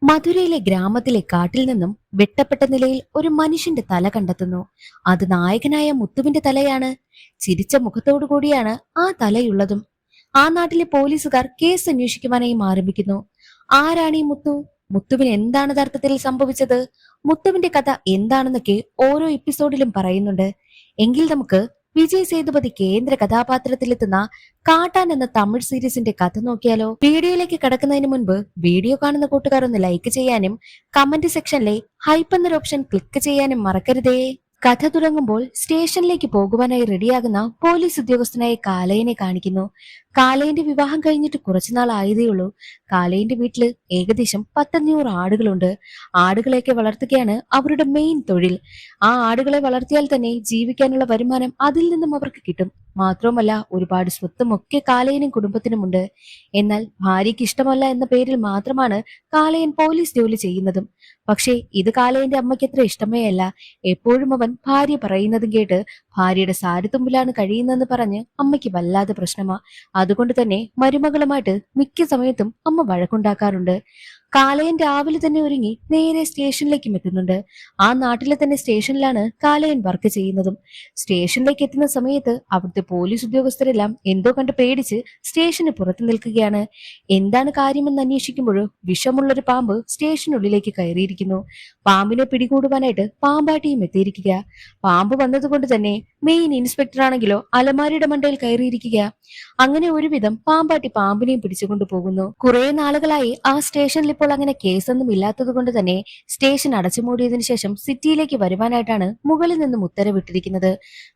മധുരയിലെ ഗ്രാമത്തിലെ കാട്ടിൽ നിന്നും വെട്ടപ്പെട്ട നിലയിൽ ഒരു മനുഷ്യന്റെ തല കണ്ടെത്തുന്നു. അത് നായകനായ മുത്തുവിന്റെ തലയാണ്. ചിരിച്ച മുഖത്തോടു കൂടിയാണ് ആ തലയുള്ളതും. ആ നാട്ടിലെ പോലീസുകാർ കേസ് അന്വേഷിക്കുവാനായി ആരംഭിക്കുന്നു. ആരാണ് ഈ മുത്തു? മുത്തുവിന് എന്താണ് യഥാർത്ഥത്തിൽ സംഭവിച്ചത്? മുത്തുവിന്റെ കഥ എന്താണെന്നൊക്കെ ഓരോ എപ്പിസോഡിലും പറയുന്നുണ്ട്. എങ്കിൽ നമുക്ക് വിജയ് സേതുപതി കേന്ദ്ര കഥാപാത്രത്തിലെത്തുന്ന കാട്ടാൻ എന്ന തമിഴ് സീരീസിന്റെ കഥ നോക്കിയാലോ? വീഡിയോയിലേക്ക് കടക്കുന്നതിന് മുൻപ് വീഡിയോ കാണുന്ന കൂട്ടുകാർ ഒന്ന് ലൈക്ക് ചെയ്യാനും കമന്റ് സെക്ഷനിലെ ഹൈപ്പ് എന്നൊരു ഓപ്ഷൻ ക്ലിക്ക് ചെയ്യാനും മറക്കരുതേ. കഥ തുടങ്ങുമ്പോൾ സ്റ്റേഷനിലേക്ക് പോകുവാനായി റെഡിയാകുന്ന പോലീസ് ഉദ്യോഗസ്ഥനായ കാലയനെ കാണിക്കുന്നു. കാലയന്റെ വിവാഹം കഴിഞ്ഞിട്ട് കുറച്ചുനാൾ ആയതേയുള്ളൂ. കാലയന്റെ വീട്ടില് ഏകദേശം 500 ആടുകളുണ്ട്. ആടുകളെയൊക്കെ വളർത്തുകയാണ് അവരുടെ മെയിൻ തൊഴിൽ. ആ ആടുകളെ വളർത്തിയാൽ തന്നെ ജീവിക്കാനുള്ള വരുമാനം അതിൽ നിന്നും അവർക്ക് കിട്ടും. മാത്രവുമല്ല ഒരുപാട് സ്വത്തും ഒക്കെ കാലയനും കുടുംബത്തിനുമുണ്ട്. എന്നാൽ ഭാര്യയ്ക്ക് ഇഷ്ടമല്ല എന്ന പേരിൽ മാത്രമാണ് കാലയൻ പോലീസ് ജോലി ചെയ്യുന്നതും. പക്ഷേ ഇത് കാലയന്റെ അമ്മയ്ക്ക് അത്ര ഇഷ്ടമേ അല്ല. എപ്പോഴും അവൻ ഭാര്യ പറയുന്നതും കേട്ട് ഭാര്യയുടെ സാരിത്തുമ്പിലാണ് കഴിയുന്നതെന്ന് പറഞ്ഞ് അമ്മയ്ക്ക് വല്ലാതെ പ്രശ്നമാ. അതുകൊണ്ട് തന്നെ മരുമകളുമായിട്ട് മിക്ക സമയത്തും അമ്മ വഴക്കുണ്ടാക്കാറുണ്ട്. കാലയൻ രാവിലെ തന്നെ ഒരുങ്ങി നേരെ സ്റ്റേഷനിലേക്കും എത്തുന്നുണ്ട്. ആ നാട്ടിലെ തന്നെ സ്റ്റേഷനിലാണ് കാലയൻ വർക്ക് ചെയ്യുന്നതും. സ്റ്റേഷനിലേക്ക് എത്തുന്ന സമയത്ത് അവിടുത്തെ പോലീസ് ഉദ്യോഗസ്ഥരെല്ലാം എന്തോ കണ്ട് പേടിച്ച് സ്റ്റേഷന് പുറത്തു നിൽക്കുകയാണ്. എന്താണ് കാര്യമെന്ന് അന്വേഷിക്കുമ്പോഴോ വിഷമുള്ളൊരു പാമ്പ് സ്റ്റേഷനുള്ളിലേക്ക് കയറിയിരിക്കുന്നു. പാമ്പിനെ പിടികൂടുവാനായിട്ട് പാമ്പാട്ടിയും എത്തിയിരിക്കുക. പാമ്പ് വന്നതുകൊണ്ട് തന്നെ മെയിൻ ഇൻസ്പെക്ടർ ആണെങ്കിലോ അലമാരിയുടെ മണ്ടയിൽ കയറിയിരിക്കുക. അങ്ങനെ ഒരുവിധം പാമ്പാട്ടി പാമ്പിനെയും പിടിച്ചുകൊണ്ടു പോകുന്നു. കുറെ നാളുകളായി ആ സ്റ്റേഷനിൽ ഇപ്പോൾ അങ്ങനെ കേസൊന്നും ഇല്ലാത്തത് കൊണ്ട് തന്നെ സ്റ്റേഷൻ അടച്ചുമൂടിയതിനു ശേഷം സിറ്റിയിലേക്ക് വരുവാനായിട്ടാണ് മുകളിൽ നിന്നും ഉത്തരവിട്ടിരിക്കുന്നത്.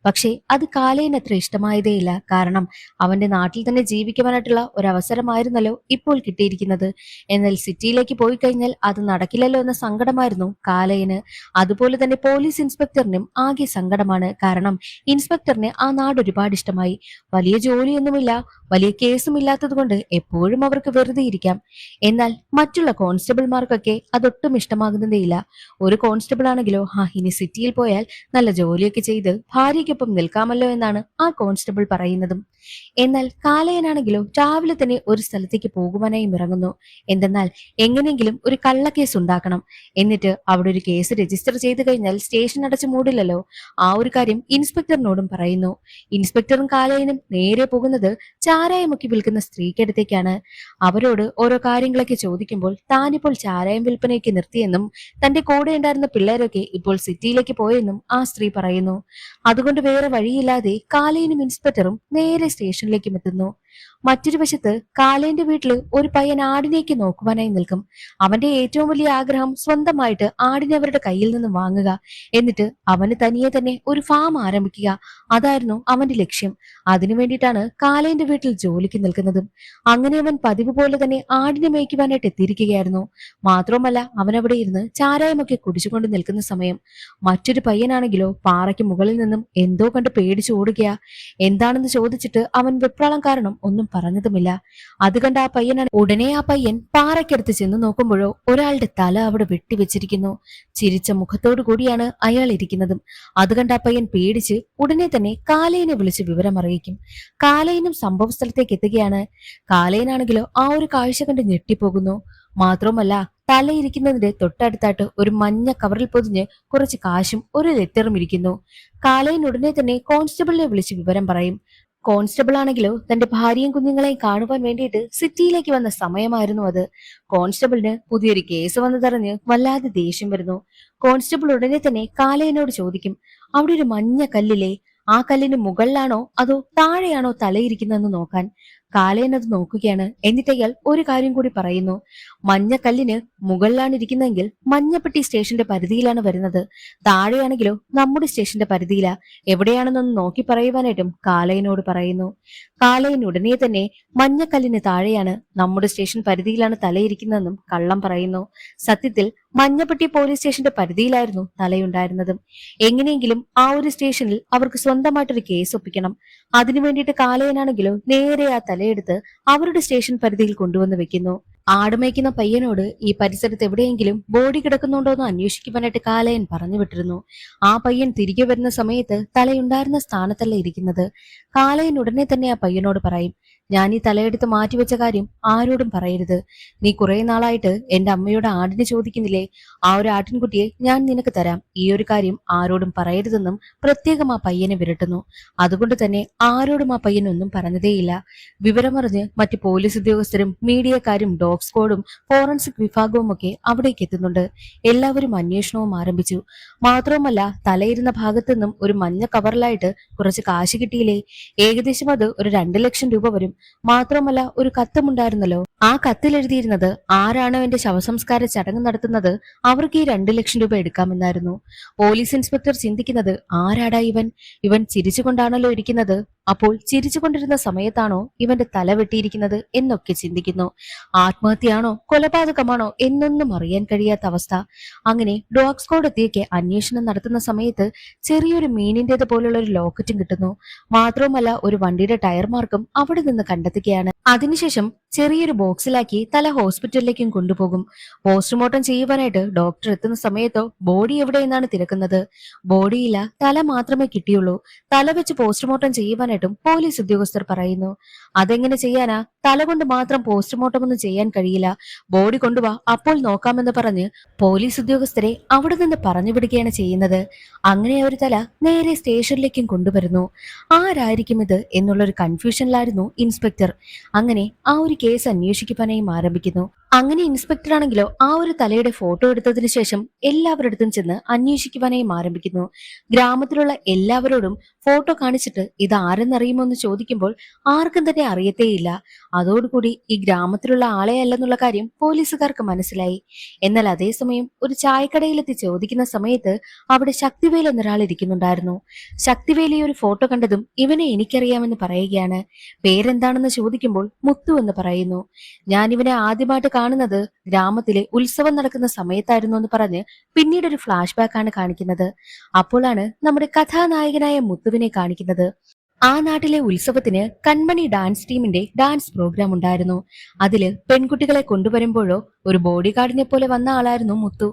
പക്ഷേ അത് കാലയന് അത്ര ഇഷ്ടമായതേയില്ല. കാരണം അവന്റെ നാട്ടിൽ തന്നെ ജീവിക്കുവാനായിട്ടുള്ള ഒരവസരമായിരുന്നല്ലോ ഇപ്പോൾ കിട്ടിയിരിക്കുന്നത്. എന്നാൽ സിറ്റിയിലേക്ക് പോയി കഴിഞ്ഞാൽ അത് നടക്കില്ലല്ലോ എന്ന സങ്കടമായിരുന്നു കാലയന്. അതുപോലെ തന്നെ പോലീസ് ഇൻസ്പെക്ടറിനും ആകെ സങ്കടമാണ്. കാരണം ഇൻസ്പെക്ടറിന് ആ നാട് ഒരുപാട് ഇഷ്ടമായി. വലിയ ജോലിയൊന്നുമില്ല, വലിയ കേസും ഇല്ലാത്തത് കൊണ്ട് എപ്പോഴും അവർക്ക് വെറുതെ ഇരിക്കാം. എന്നാൽ മറ്റുള്ള കോൺസ്റ്റബിൾമാർക്കൊക്കെ അതൊട്ടും ഇഷ്ടമാകുന്നതേയില്ല. ഒരു കോൺസ്റ്റബിൾ ആണെങ്കിലോ ഇനി സിറ്റിയിൽ പോയാൽ നല്ല ജോലിയൊക്കെ ചെയ്ത് ഭാര്യയ്ക്കൊപ്പം നിൽക്കാമല്ലോ എന്നാണ് ആ കോൺസ്റ്റബിൾ പറയുന്നതും. എന്നാൽ കാലയനാണെങ്കിലോ രാവിലെ തന്നെ ഒരു സ്ഥലത്തേക്ക് പോകുവാനായി ഇറങ്ങുന്നു. എന്തെന്നാൽ എങ്ങനെയെങ്കിലും ഒരു കള്ളക്കേസ് ഉണ്ടാക്കണം. എന്നിട്ട് അവിടെ ഒരു കേസ് രജിസ്റ്റർ ചെയ്ത് കഴിഞ്ഞാൽ സ്റ്റേഷൻ അടച്ചു മൂടില്ലല്ലോ. ആ ഒരു കാര്യം ഇൻസ്പെക്ടറിനോടും പറയുന്നു. ഇൻസ്പെക്ടറും കാലയനും നേരെ പോകുന്നത് ചാരായമൊക്കെ വിൽക്കുന്ന സ്ത്രീക്കടുത്തേക്കാണ്. അവരോട് ഓരോ കാര്യങ്ങളൊക്കെ ചോദിക്കുമ്പോൾ താനിപ്പോൾ ചാരായം വിൽപ്പനയൊക്കെ നിർത്തിയെന്നും തന്റെ കൂടെ ഉണ്ടായിരുന്ന പിള്ളേരൊക്കെ ഇപ്പോൾ സിറ്റിയിലേക്ക് പോയെന്നും ആ സ്ത്രീ പറയുന്നു. അതുകൊണ്ട് വേറെ വഴിയില്ലാതെ കാലയനും ഇൻസ്പെക്ടറും നേരെ സ്റ്റേഷനിലേക്കും എത്തുന്നു. മറ്റൊരു വശത്ത് കാലയന്റെ വീട്ടില് ഒരു പയ്യൻ ആടിനേക്ക് നോക്കുവാനായി നിൽക്കും. അവന്റെ ഏറ്റവും വലിയ ആഗ്രഹം സ്വന്തമായിട്ട് ആടിനെ അവരുടെ കയ്യിൽ നിന്ന് വാങ്ങുക, എന്നിട്ട് അവന് തനിയെ തന്നെ ഒരു ഫാം ആരംഭിക്കുക. അതായിരുന്നു അവന്റെ ലക്ഷ്യം. അതിനു വേണ്ടിയിട്ടാണ് കാലയന്റെ വീട്ടിൽ ജോലിക്ക് നിൽക്കുന്നതും. അങ്ങനെ അവൻ പതിവ് പോലെ തന്നെ ആടിനെ മേയ്ക്കുവാനായിട്ട് എത്തിയിരിക്കുകയായിരുന്നു. മാത്രവുമല്ല അവൻ അവിടെ ഇരുന്ന് ചാരായമൊക്കെ കുടിച്ചുകൊണ്ട് നിൽക്കുന്ന സമയം മറ്റൊരു പയ്യനാണെങ്കിലോ പാറയ്ക്ക് മുകളിൽ നിന്നും എന്തോ കണ്ട് പേടിച്ചു ഓടുക. എന്താണെന്ന് ചോദിച്ചിട്ട് അവൻ വെപ്രാളം കാരണം ഒന്നും പറഞ്ഞതുമില്ല. അത് കണ്ട ആ പയ്യനാണ്. ഉടനെ ആ പയ്യൻ പാറയ്ക്കടുത്ത് ചെന്ന് നോക്കുമ്പോഴോ ഒരാളുടെ തല അവിടെ വെട്ടിവെച്ചിരിക്കുന്നു. ചിരിച്ച മുഖത്തോടു കൂടിയാണ് അയാൾ ഇരിക്കുന്നതും. അത് കണ്ട ആ പയ്യൻ പേടിച്ച് ഉടനെ തന്നെ കാലയനെ വിളിച്ച് വിവരം അറിയിക്കും. കാലയനും സംഭവ സ്ഥലത്തേക്ക് എത്തുകയാണ്. കാലയനാണെങ്കിലോ ആ ഒരു കാഴ്ച കണ്ട് ഞെട്ടിപ്പോകുന്നു. മാത്രവുമല്ല തലയിരിക്കുന്നതിന്റെ തൊട്ടടുത്തായിട്ട് ഒരു മഞ്ഞ കവറിൽ പൊതിഞ്ഞ് കുറച്ച് കാശും ഒരു ലെറ്ററും ഇരിക്കുന്നു. കാലയൻ ഉടനെ തന്നെ കോൺസ്റ്റബിളിനെ വിളിച്ച് വിവരം പറയും. കോൺസ്റ്റബിൾ ആണെങ്കിലോ തന്റെ ഭാര്യയും കുഞ്ഞുങ്ങളെയും കാണുവാൻ വേണ്ടിയിട്ട് സിറ്റിയിലേക്ക് വന്ന സമയമായിരുന്നു അത്. കോൺസ്റ്റബിളിന് പുതിയൊരു കേസ് വന്നതറിഞ്ഞ് വല്ലാതെ ദേഷ്യം വരുന്നു. കോൺസ്റ്റബിൾ ഉടനെ തന്നെ കാലയനോട് ചോദിക്കും, അവിടെ ഒരു മഞ്ഞ കല്ലില്ലേ, ആ കല്ലിന് മുകളിലാണോ അതോ താഴെയാണോ തലയിരിക്കുന്നതെന്ന് നോക്കാൻ. കാലയൻ അത് നോക്കുകയാണ്. എന്നിട്ട് അയാൾ ഒരു കാര്യം കൂടി പറയുന്നു. മഞ്ഞക്കല്ലിന് മുകളിലാണ് ഇരിക്കുന്നതെങ്കിൽ മഞ്ഞപ്പെട്ടി സ്റ്റേഷന്റെ പരിധിയിലാണ് വരുന്നത്. താഴെയാണെങ്കിലോ നമ്മുടെ സ്റ്റേഷന്റെ പരിധിയിലാ. എവിടെയാണെന്നൊന്ന് നോക്കി പറയുവാനായിട്ടും കാലയനോട് പറയുന്നു. കാലയൻ ഉടനെ തന്നെ മഞ്ഞക്കല്ലിന് താഴെയാണ്, നമ്മുടെ സ്റ്റേഷൻ പരിധിയിലാണ് തലയിരിക്കുന്നതെന്നും കള്ളം പറയുന്നു. സത്യത്തിൽ മഞ്ഞപ്പെട്ടി പോലീസ് സ്റ്റേഷന്റെ പരിധിയിലായിരുന്നു തലയുണ്ടായിരുന്നതും. എങ്ങനെയെങ്കിലും ആ ഒരു സ്റ്റേഷനിൽ അവർക്ക് സ്വന്തമായിട്ടൊരു കേസ് ഒപ്പിക്കണം. അതിനു വേണ്ടിയിട്ട് കാലയനാണെങ്കിലോ നേരെ ആ തലയെടുത്ത് അവരുടെ സ്റ്റേഷൻ പരിധിയിൽ കൊണ്ടുവന്ന് വെക്കുന്നു. ആടുമേക്കുന്ന പയ്യനോട് ഈ പരിസരത്ത് എവിടെയെങ്കിലും ബോഡി കിടക്കുന്നുണ്ടോ എന്ന് അന്വേഷിക്കുവാനായിട്ട് കാലയൻ പറഞ്ഞു വിട്ടിരുന്നു. ആ പയ്യൻ തിരികെ വരുന്ന സമയത്ത് തലയുണ്ടായിരുന്ന സ്ഥാനത്തല്ല ഇരിക്കുന്നത്. കാലയൻ ഉടനെ തന്നെ ആ പയ്യനോട് പറയും, ഞാൻ ഈ തലയെടുത്ത് മാറ്റിവെച്ച കാര്യം ആരോടും പറയരുത്. നീ കുറെ നാളായിട്ട് എന്റെ അമ്മയോട് ആടിനെ ചോദിക്കുന്നില്ലേ? ആ ഒരു ആട്ടിൻകുട്ടിയെ ഞാൻ നിനക്ക് തരാം. ഈ ഒരു കാര്യം ആരോടും പറയരുതെന്നും പ്രത്യേകം ആ പയ്യനെ വിരട്ടുന്നു. അതുകൊണ്ട് തന്നെ ആരോടും ആ പയ്യനൊന്നും പറഞ്ഞതേയില്ല. വിവരമറിഞ്ഞ് മറ്റ് പോലീസ് ഉദ്യോഗസ്ഥരും മീഡിയക്കാരും ഡോഗ് സ്ക്വാഡും ഫോറൻസിക് വിഭാഗവും ഒക്കെ അവിടേക്ക് എത്തുന്നുണ്ട്. എല്ലാവരും അന്വേഷണവും ആരംഭിച്ചു. മാത്രവുമല്ല, തലയിരുന്ന ഭാഗത്തു നിന്നും ഒരു മഞ്ഞ കവറിലായിട്ട് കുറച്ച് കാശ് കിട്ടിയില്ലേ? ഏകദേശം അത് ഒരു 2 ലക്ഷം രൂപ വരും. മാത്രമല്ല, ഒരു കത്തുമുണ്ടായിരുന്നല്ലോ. ആ കത്തിൽ എഴുതിയിരുന്നത് ആരാണോ എന്റെ ശവസംസ്കാര ചടങ്ങ് നടത്തുന്നത് അവർക്ക് ഈ 2 ലക്ഷം രൂപ എടുക്കാമെന്നായിരുന്നു. പോലീസ് ഇൻസ്പെക്ടർ ചിന്തിക്കുന്നത്, ആരാടാ ഇവൻ? ഇവൻ ചിരിച്ചുകൊണ്ടാണല്ലോ ഇരിക്കുന്നത്. അപ്പോൾ ചിരിച്ചുകൊണ്ടിരുന്ന സമയത്താണോ ഇവന്റെ തല വെട്ടിയിരിക്കുന്നത് എന്നൊക്കെ ചിന്തിക്കുന്നു. ആത്മഹത്യയാണോ കൊലപാതകമാണോ എന്നൊന്നും അറിയാൻ കഴിയാത്ത അവസ്ഥ. അങ്ങനെ ഡോഗ് സ്ക്വാഡ് എത്തിയൊക്കെ അന്വേഷണം നടത്തുന്ന സമയത്ത് ചെറിയൊരു മീനിന്റേത് പോലുള്ള ഒരു ലോക്കറ്റും കിട്ടുന്നു. മാത്രവുമല്ല, ഒരു വണ്ടിയുടെ ടയർ മാർക്കും അവിടെ നിന്ന് കണ്ടെത്തുകയാണ്. അതിനുശേഷം ചെറിയൊരു ബോക്സിലാക്കി തല ഹോസ്പിറ്റലിലേക്കും കൊണ്ടുപോകും. പോസ്റ്റ്മോർട്ടം ചെയ്യുവാനായിട്ട് ഡോക്ടർ എത്തുന്ന സമയത്തോ ബോഡി എവിടെയെന്നാണ് തിരക്കുന്നത്. ബോഡിയില്ല, തല മാത്രമേ കിട്ടിയുള്ളൂ. തല വെച്ച് പോസ്റ്റ്മോർട്ടം ചെയ്യുവാനായിട്ടും പോലീസ് ഉദ്യോഗസ്ഥർ പറയുന്നു. അതെങ്ങനെ ചെയ്യാനാ? തല കൊണ്ട് മാത്രം പോസ്റ്റ്മോർട്ടം ഒന്നും ചെയ്യാൻ കഴിയില്ല. ബോഡി കൊണ്ടുവാ, അപ്പോൾ നോക്കാമെന്ന് പറഞ്ഞ് പോലീസ് ഉദ്യോഗസ്ഥരെ അവിടെ നിന്ന് പറഞ്ഞു വിടുകയാണ് ചെയ്യുന്നത്. അങ്ങനെ ഒരു തല നേരെ സ്റ്റേഷനിലേക്കും കൊണ്ടുവരുന്നു. ആരായിരിക്കും ഇത് എന്നുള്ളൊരു കൺഫ്യൂഷനിലായിരുന്നു ഇൻസ്പെക്ടർ. അങ്ങനെ ആ ഒരു കേസ് അന്വേഷിക്കുവാനായും ആരംഭിക്കുന്നു. അങ്ങനെ ഇൻസ്പെക്ടർ ആണെങ്കിലോ ആ ഒരു തലയുടെ ഫോട്ടോ എടുത്തതിനു ശേഷം എല്ലാവരുടെ ചെന്ന് അന്വേഷിക്കുവാനായും ആരംഭിക്കുന്നു. ഗ്രാമത്തിലുള്ള എല്ലാവരോടും ഫോട്ടോ കാണിച്ചിട്ട് ഇത് ആരെന്നറിയുമോ എന്ന് ചോദിക്കുമ്പോൾ ആർക്കും തന്നെ അറിയത്തേയില്ല. അതോടുകൂടി ഈ ഗ്രാമത്തിലുള്ള ആളെ അല്ലെന്നുള്ള കാര്യം പോലീസുകാർക്ക് മനസ്സിലായി. എന്നാൽ അതേസമയം ഒരു ചായക്കടയിലെത്തി ചോദിക്കുന്ന സമയത്ത് അവിടെ ശക്തിവേൽ എന്നൊരാൾ ഇരിക്കുന്നുണ്ടായിരുന്നു. ശക്തിവേൽ ഈ ഒരു ഫോട്ടോ കണ്ടതും ഇവനെ എനിക്കറിയാമെന്ന് പറയുകയാണ്. പേരെന്താണെന്ന് ചോദിക്കുമ്പോൾ മുത്തു എന്ന് പറയുന്നു. ഞാൻ ഇവനെ ആദ്യമായിട്ട് കാണുന്നത് ഗ്രാമത്തിലെ ഉത്സവം നടക്കുന്ന സമയത്തായിരുന്നു എന്ന് പറഞ്ഞ് പിന്നീട് ഒരു ഫ്ലാഷ് ബാക്ക് ആണ് കാണിക്കുന്നത്. അപ്പോഴാണ് നമ്മുടെ കഥാനായകനായ മുത്തുവിനെ കാണിക്കുന്നത്. ആ നാട്ടിലെ ഉത്സവത്തിന് കൺമണി ഡാൻസ് ടീമിന്റെ ഡാൻസ് പ്രോഗ്രാം ഉണ്ടായിരുന്നു. അതില് പെൺകുട്ടികളെ കൊണ്ടുവരുമ്പോഴോ ഒരു ബോഡി ഗാർഡിനെ പോലെ വന്ന ആളായിരുന്നു മുത്തു.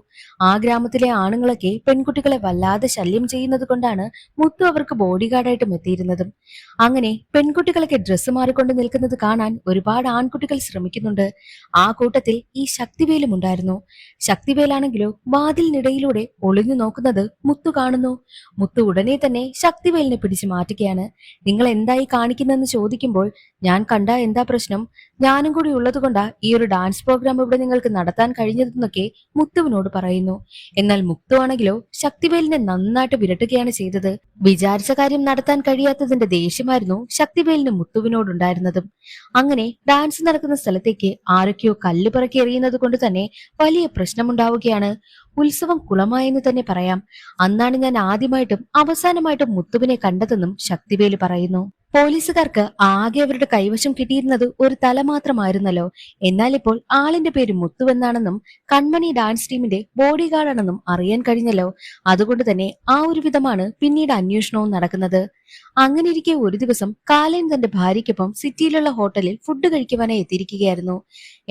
ആ ഗ്രാമത്തിലെ ആണുങ്ങളൊക്കെ പെൺകുട്ടികളെ വല്ലാതെ ശല്യം ചെയ്യുന്നത് കൊണ്ടാണ് മുത്തു അവർക്ക് ബോഡി ഗാർഡായിട്ടും എത്തിയിരുന്നതും. അങ്ങനെ പെൺകുട്ടികളൊക്കെ ഡ്രസ്സ് മാറിക്കൊണ്ട് നിൽക്കുന്നത് കാണാൻ ഒരുപാട് ആൺകുട്ടികൾ ശ്രമിക്കുന്നുണ്ട്. ആ കൂട്ടത്തിൽ ഈ ശക്തിവേലും ഉണ്ടായിരുന്നു. ശക്തിവേലാണെങ്കിലോ വാതിലിനിടയിലൂടെ ഒളിഞ്ഞു നോക്കുന്നത് മുത്തു കാണുന്നു. മുത്തു ഉടനെ തന്നെ ശക്തിവേലിനെ പിടിച്ചു മാറ്റുകയാണ്. നിങ്ങൾ എന്തായി കാണിക്കുന്നെന്ന് ചോദിക്കുമ്പോൾ ഞാൻ കണ്ട എന്താ പ്രശ്നം, ഞാനും കൂടി ഉള്ളത് കൊണ്ടാ ഈ ഒരു ഡാൻസ് പ്രോഗ്രാം ഇവിടെ നിങ്ങൾക്ക് നടത്താൻ കഴിഞ്ഞതെന്നൊക്കെ മുത്തുവിനോട് പറയുന്നു. എന്നാൽ മുത്തു ആണെങ്കിലോ ശക്തിവേലിനെ നന്നായിട്ട് വിരട്ടുകയാണ് ചെയ്തത്. വിചാരിച്ച കാര്യം നടത്താൻ കഴിയാത്തതിന്റെ ദേഷ്യമായിരുന്നു ശക്തിവേലിന് മുത്തുവിനോടുണ്ടായിരുന്നതും. അങ്ങനെ ഡാൻസ് നടക്കുന്ന സ്ഥലത്തേക്ക് ആരൊക്കെയോ കല്ല് പിറക്കി എറിയുന്നത് കൊണ്ട് തന്നെ വലിയ പ്രശ്നമുണ്ടാവുകയാണ്. ഉത്സവം കുളമായെന്ന് തന്നെ പറയാം. അന്നാണ് ഞാൻ ആദ്യമായിട്ടും അവസാനമായിട്ടും മുത്തുവിനെ കണ്ടതെന്നും ശക്തിവേല് പറയുന്നു. പോലീസുകാർക്ക് ആകെ അവരുടെ കൈവശം കിട്ടിയിരുന്നത് ഒരു തല മാത്രമായിരുന്നല്ലോ. എന്നാൽ ഇപ്പോൾ ആളിന്റെ പേര് മുത്തുവെന്നാണെന്നും കൺമണി ഡാൻസ് ടീമിന്റെ ബോഡി ഗാർഡാണെന്നും അറിയാൻ കഴിഞ്ഞല്ലോ. അതുകൊണ്ട് തന്നെ ആ ഒരു വിധമാണ് പിന്നീട് അന്വേഷണവും നടക്കുന്നത്. അങ്ങനെ ഇരിക്കെ ഒരു ദിവസം കാലയൻ തന്റെ ഭാര്യയ്ക്കൊപ്പം സിറ്റിയിലുള്ള ഹോട്ടലിൽ ഫുഡ് കഴിക്കുവാനായി എത്തിയിരിക്കുകയായിരുന്നു.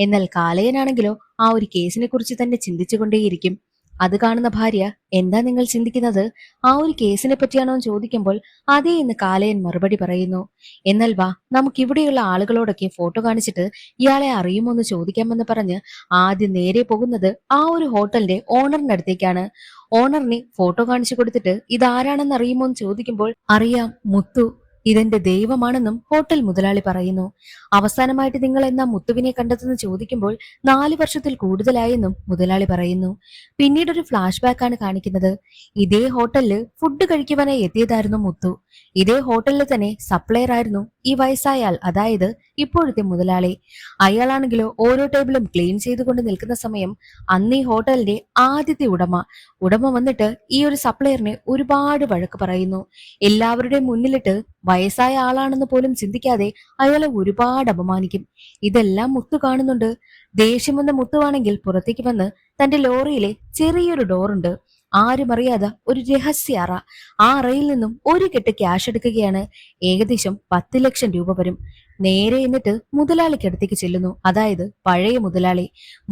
എന്നാൽ കാലയനാണെങ്കിലോ ആ ഒരു കേസിനെ കുറിച്ച് തന്നെ ചിന്തിച്ചുകൊണ്ടേയിരിക്കും. അത് കാണുന്ന ഭാര്യ, എന്താ നിങ്ങൾ ചിന്തിക്കുന്നത്? ആ ഒരു കേസിനെ പറ്റിയാണോ ചോദിക്കുമ്പോൾ അതേ എന്ന് കാലയൻ മറുപടി പറയുന്നു. എന്നാൽ വാ, നമുക്കിവിടെയുള്ള ആളുകളോടൊക്കെ ഫോട്ടോ കാണിച്ചിട്ട് ഇയാളെ അറിയുമോ എന്ന് ചോദിക്കാമെന്ന് പറഞ്ഞ് ആദ്യം നേരെ പോകുന്നത് ആ ഒരു ഹോട്ടലിന്റെ ഓണറിന്റെ അടുത്തേക്കാണ്. ഓണറിനെ ഫോട്ടോ കാണിച്ചു കൊടുത്തിട്ട് ഇതാരാണെന്ന് അറിയുമോ എന്ന് ചോദിക്കുമ്പോൾ അറിയാം, മുത്തു, ഇതെന്റെ ദൈവമാണെന്നും ഹോട്ടൽ മുതലാളി പറയുന്നു. അവസാനമായിട്ട് നിങ്ങൾ എന്നാ മുത്തുവിനെ കണ്ടെത്തുന്ന ചോദിക്കുമ്പോൾ 4 വർഷത്തിൽ കൂടുതലായെന്നും മുതലാളി പറയുന്നു. പിന്നീട് ഒരു ഫ്ലാഷ് ബാക്ക് ആണ് കാണിക്കുന്നത്. ഇതേ ഹോട്ടലില് ഫുഡ് കഴിക്കുവാനായി എത്തിയതായിരുന്നു മുത്തു. ഇതേ ഹോട്ടലിൽ തന്നെ സപ്ലയർ ആയിരുന്നു ഈ വയസ്സായ ആൾ, അതായത് ഇപ്പോഴത്തെ മുതലാളി. അയാളാണെങ്കിലോ ഓരോ ടേബിളും ക്ലീൻ ചെയ്തുകൊണ്ട് നിൽക്കുന്ന സമയം അന്ന് ഈ ഹോട്ടലിന്റെ ആദ്യത്തെ ഉടമ വന്നിട്ട് ഈ ഒരു സപ്ലയറിനെ ഒരുപാട് വഴക്ക് പറയുന്നു. എല്ലാവരുടെയും മുന്നിലിട്ട് വയസ്സായ ആളാണെന്ന് പോലും ചിന്തിക്കാതെ അയാളെ ഒരുപാട് അപമാനിക്കും. ഇതെല്ലാം മുത്തു കാണുന്നുണ്ട്. ദേഷ്യം വന്ന മുത്തുവാണെങ്കിൽ പുറത്തേക്ക് വന്ന് തന്റെ ലോറിയിലെ ചെറിയൊരു ഡോറുണ്ട്, ആരും അറിയാതെ ഒരു രഹസ്യ അറ. ആ അറയിൽ നിന്നും ഒരു കെട്ട് ക്യാഷ് എടുക്കുകയാണ്. ഏകദേശം 10 ലക്ഷം രൂപ വരും. നേരെ എന്നിട്ട് മുതലാളിക്കടുത്തേക്ക് ചെല്ലുന്നു. അതായത് പഴയ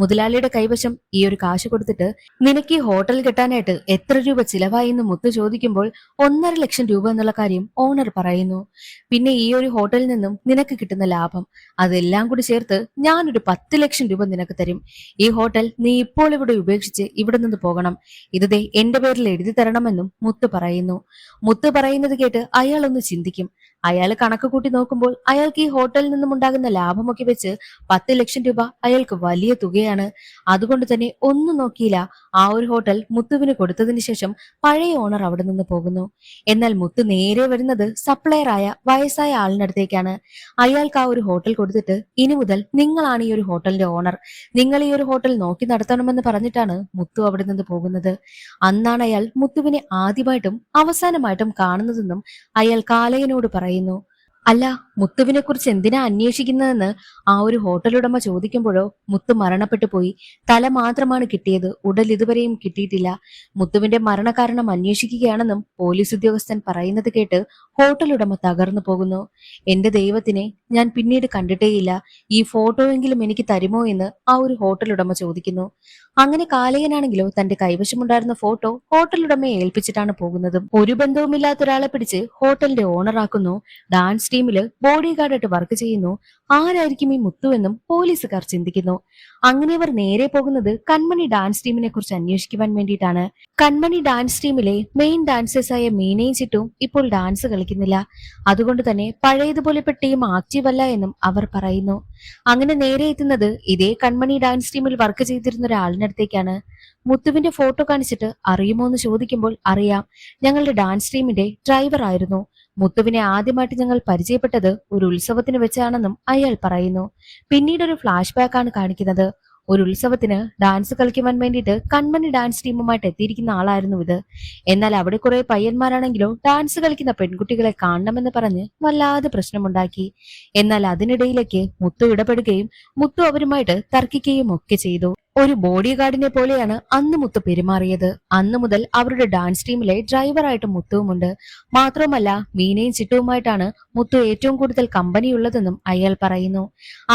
മുതലാളിയുടെ കൈവശം ഈ ഒരു കാശ് കൊടുത്തിട്ട്, നിനക്ക് ഈ ഹോട്ടൽ കെട്ടാനായിട്ട് എത്ര രൂപ ചിലവായി എന്ന് മുത്ത് ചോദിക്കുമ്പോൾ 1,50,000 രൂപ എന്നുള്ള കാര്യം ഓണർ പറയുന്നു. പിന്നെ ഈ ഒരു ഹോട്ടലിൽ നിന്നും നിനക്ക് കിട്ടുന്ന ലാഭം അതെല്ലാം കൂടി ചേർത്ത് ഞാനൊരു 10,00,000 രൂപ നിനക്ക് തരും. ഈ ഹോട്ടൽ നീ ഇപ്പോൾ ഇവിടെ ഉപേക്ഷിച്ച് ഇവിടെ നിന്ന് പോകണം. ഇത് ദേ എന്റെ പേരിൽ എഴുതി തരണമെന്നും മുത്ത് പറയുന്നു. മുത്ത് പറയുന്നത് കേട്ട് അയാൾ ഒന്ന് ചിന്തിക്കും. അയാൾ കണക്ക് കൂട്ടി നോക്കുമ്പോൾ അയാൾക്ക് ഈ ഹോട്ടലിൽ നിന്നും ഉണ്ടാകുന്ന ലാഭമൊക്കെ വെച്ച് 10,00,000 രൂപ അയാൾക്ക് വലിയ തുകയാണ്. അതുകൊണ്ട് തന്നെ ഒന്നും നോക്കിയില്ല, ആ ഒരു ഹോട്ടൽ മുത്തുവിന് കൊടുത്തതിന് ശേഷം പഴയ ഓണർ അവിടെ നിന്ന് പോകുന്നു. എന്നാൽ മുത്ത് നേരെ വരുന്നത് സപ്ലയറായ വയസ്സായ ആളിനടുത്തേക്കാണ്. അയാൾക്ക് ആ ഒരു ഹോട്ടൽ കൊടുത്തിട്ട്, ഇനി മുതൽ നിങ്ങളാണ് ഈ ഒരു ഹോട്ടലിന്റെ ഓണർ, നിങ്ങൾ ഈ ഒരു ഹോട്ടൽ നോക്കി നടത്തണമെന്ന് പറഞ്ഞിട്ടാണ് മുത്തു അവിടെ നിന്ന് പോകുന്നത്. അന്നാണ് അയാൾ മുത്തുവിനെ ആദ്യമായിട്ടും അവസാനമായിട്ടും കാണുന്നതെന്നും അയാൾ കാലയനോട് പറയുന്നു. അല്ല, മുത്തുവിനെ കുറിച്ച് എന്തിനാ അന്വേഷിക്കുന്നതെന്ന് ആ ഒരു ഹോട്ടൽ ഉടമ ചോദിക്കുമ്പോഴോ, മുത്ത് മരണപ്പെട്ടു പോയി, തല മാത്രമാണ് കിട്ടിയത്, ഉടൽ ഇതുവരെയും കിട്ടിയിട്ടില്ല. മുത്തുവിന്റെ മരണകാരണം അന്വേഷിക്കുകയാണെന്നും പോലീസ് ഉദ്യോഗസ്ഥൻ പറയുന്നത് കേട്ട് ഹോട്ടൽ ഉടമ തകർന്നു പോകുന്നു. എന്റെ ദൈവത്തിനെ, ഞാൻ പിന്നീട് കണ്ടിട്ടേയില്ല, ഈ ഫോട്ടോയെങ്കിലും എനിക്ക് തരുമോ എന്ന് ആ ഒരു ഹോട്ടൽ ഉടമ ചോദിക്കുന്നു. അങ്ങനെ കാലയനാണെങ്കിലോ തന്റെ കൈവശമുണ്ടായിരുന്ന ഫോട്ടോ ഹോട്ടൽ ഉടമയെ ഏൽപ്പിച്ചിട്ടാണ് പോകുന്നത്. ഒരു ബന്ധവുമില്ലാത്ത ഒരാളെ പിടിച്ച് ഹോട്ടലിന്റെ ഓണറാക്കുന്നു. ഡാൻസ് ടീമില് ബോഡി ഗാർഡായിട്ട് വർക്ക് ചെയ്യുന്നു. ആരായിരിക്കും ഈ മുത്തു എന്നും പോലീസുകാർ ചിന്തിക്കുന്നു. അങ്ങനെ അവർ നേരെ പോകുന്നത് കൺമണി ഡാൻസ് ടീമിനെ കുറിച്ച് അന്വേഷിക്കുവാൻ വേണ്ടിയിട്ടാണ്. കൺമണി ഡാൻസ് ടീമിലെ മെയിൻ ഡാൻസേഴ്സായ മീനയും ചിട്ടും ഇപ്പോൾ ഡാൻസ് കളിക്കുന്നില്ല. അതുകൊണ്ട് തന്നെ പഴയതുപോലെ ഇപ്പൊ ടീം ആക്റ്റീവ് അല്ല എന്നും അവർ പറയുന്നു. അങ്ങനെ നേരെ എത്തുന്നത് ഇതേ കൺമണി ഡാൻസ് ടീമിൽ വർക്ക് ചെയ്തിരുന്ന ഒരാളിനടുത്തേക്കാണ്. മുത്തുവിന്റെ ഫോട്ടോ കാണിച്ചിട്ട് അറിയുമോ എന്ന് ചോദിക്കുമ്പോൾ, അറിയാം, ഞങ്ങളുടെ ഡാൻസ് ടീമിന്റെ ഡ്രൈവർ ആയിരുന്നു. മുത്തുവിനെ ആദ്യമായിട്ട് ഞങ്ങൾ പരിചയപ്പെട്ടത് ഒരു ഉത്സവത്തിന് വെച്ചാണെന്നും അയാൾ പറയുന്നു. പിന്നീട് ഒരു ഫ്ലാഷ് ബാക്ക് ആണ് കാണിക്കുന്നത്. ഒരു ഉത്സവത്തിന് ഡാൻസ് കളിക്കുവാൻ വേണ്ടിയിട്ട് കൺമണി ഡാൻസ് ടീമുമായിട്ട് എത്തിയിരിക്കുന്ന ആളായിരുന്നു ഇത്. എന്നാൽ അവിടെ കുറെ പയ്യന്മാരാണെങ്കിലോ ഡാൻസ് കളിക്കുന്ന പെൺകുട്ടികളെ കാണണമെന്ന് പറഞ്ഞ് വല്ലാതെ പ്രശ്നമുണ്ടാക്കി. എന്നാൽ അതിനിടയിലേക്ക് മുത്തു ഇടപെടുകയും മുത്തു അവരുമായിട്ട് തർക്കിക്കുകയും ഒക്കെ ചെയ്തു. ഒരു ബോഡി ഗാർഡിനെ പോലെയാണ് അന്ന് മുത്തു പെരുമാറിയത്. അന്നു മുതൽ അവരുടെ ഡാൻസ് ടീമിലെ ഡ്രൈവറായിട്ട് മുത്തുവുമുണ്ട്. മാത്രമല്ല, മീനയും ചിട്ടുവുമായിട്ടാണ് മുത്തു ഏറ്റവും കൂടുതൽ കമ്പനിയുള്ളതെന്നും അയാൾ പറയുന്നു.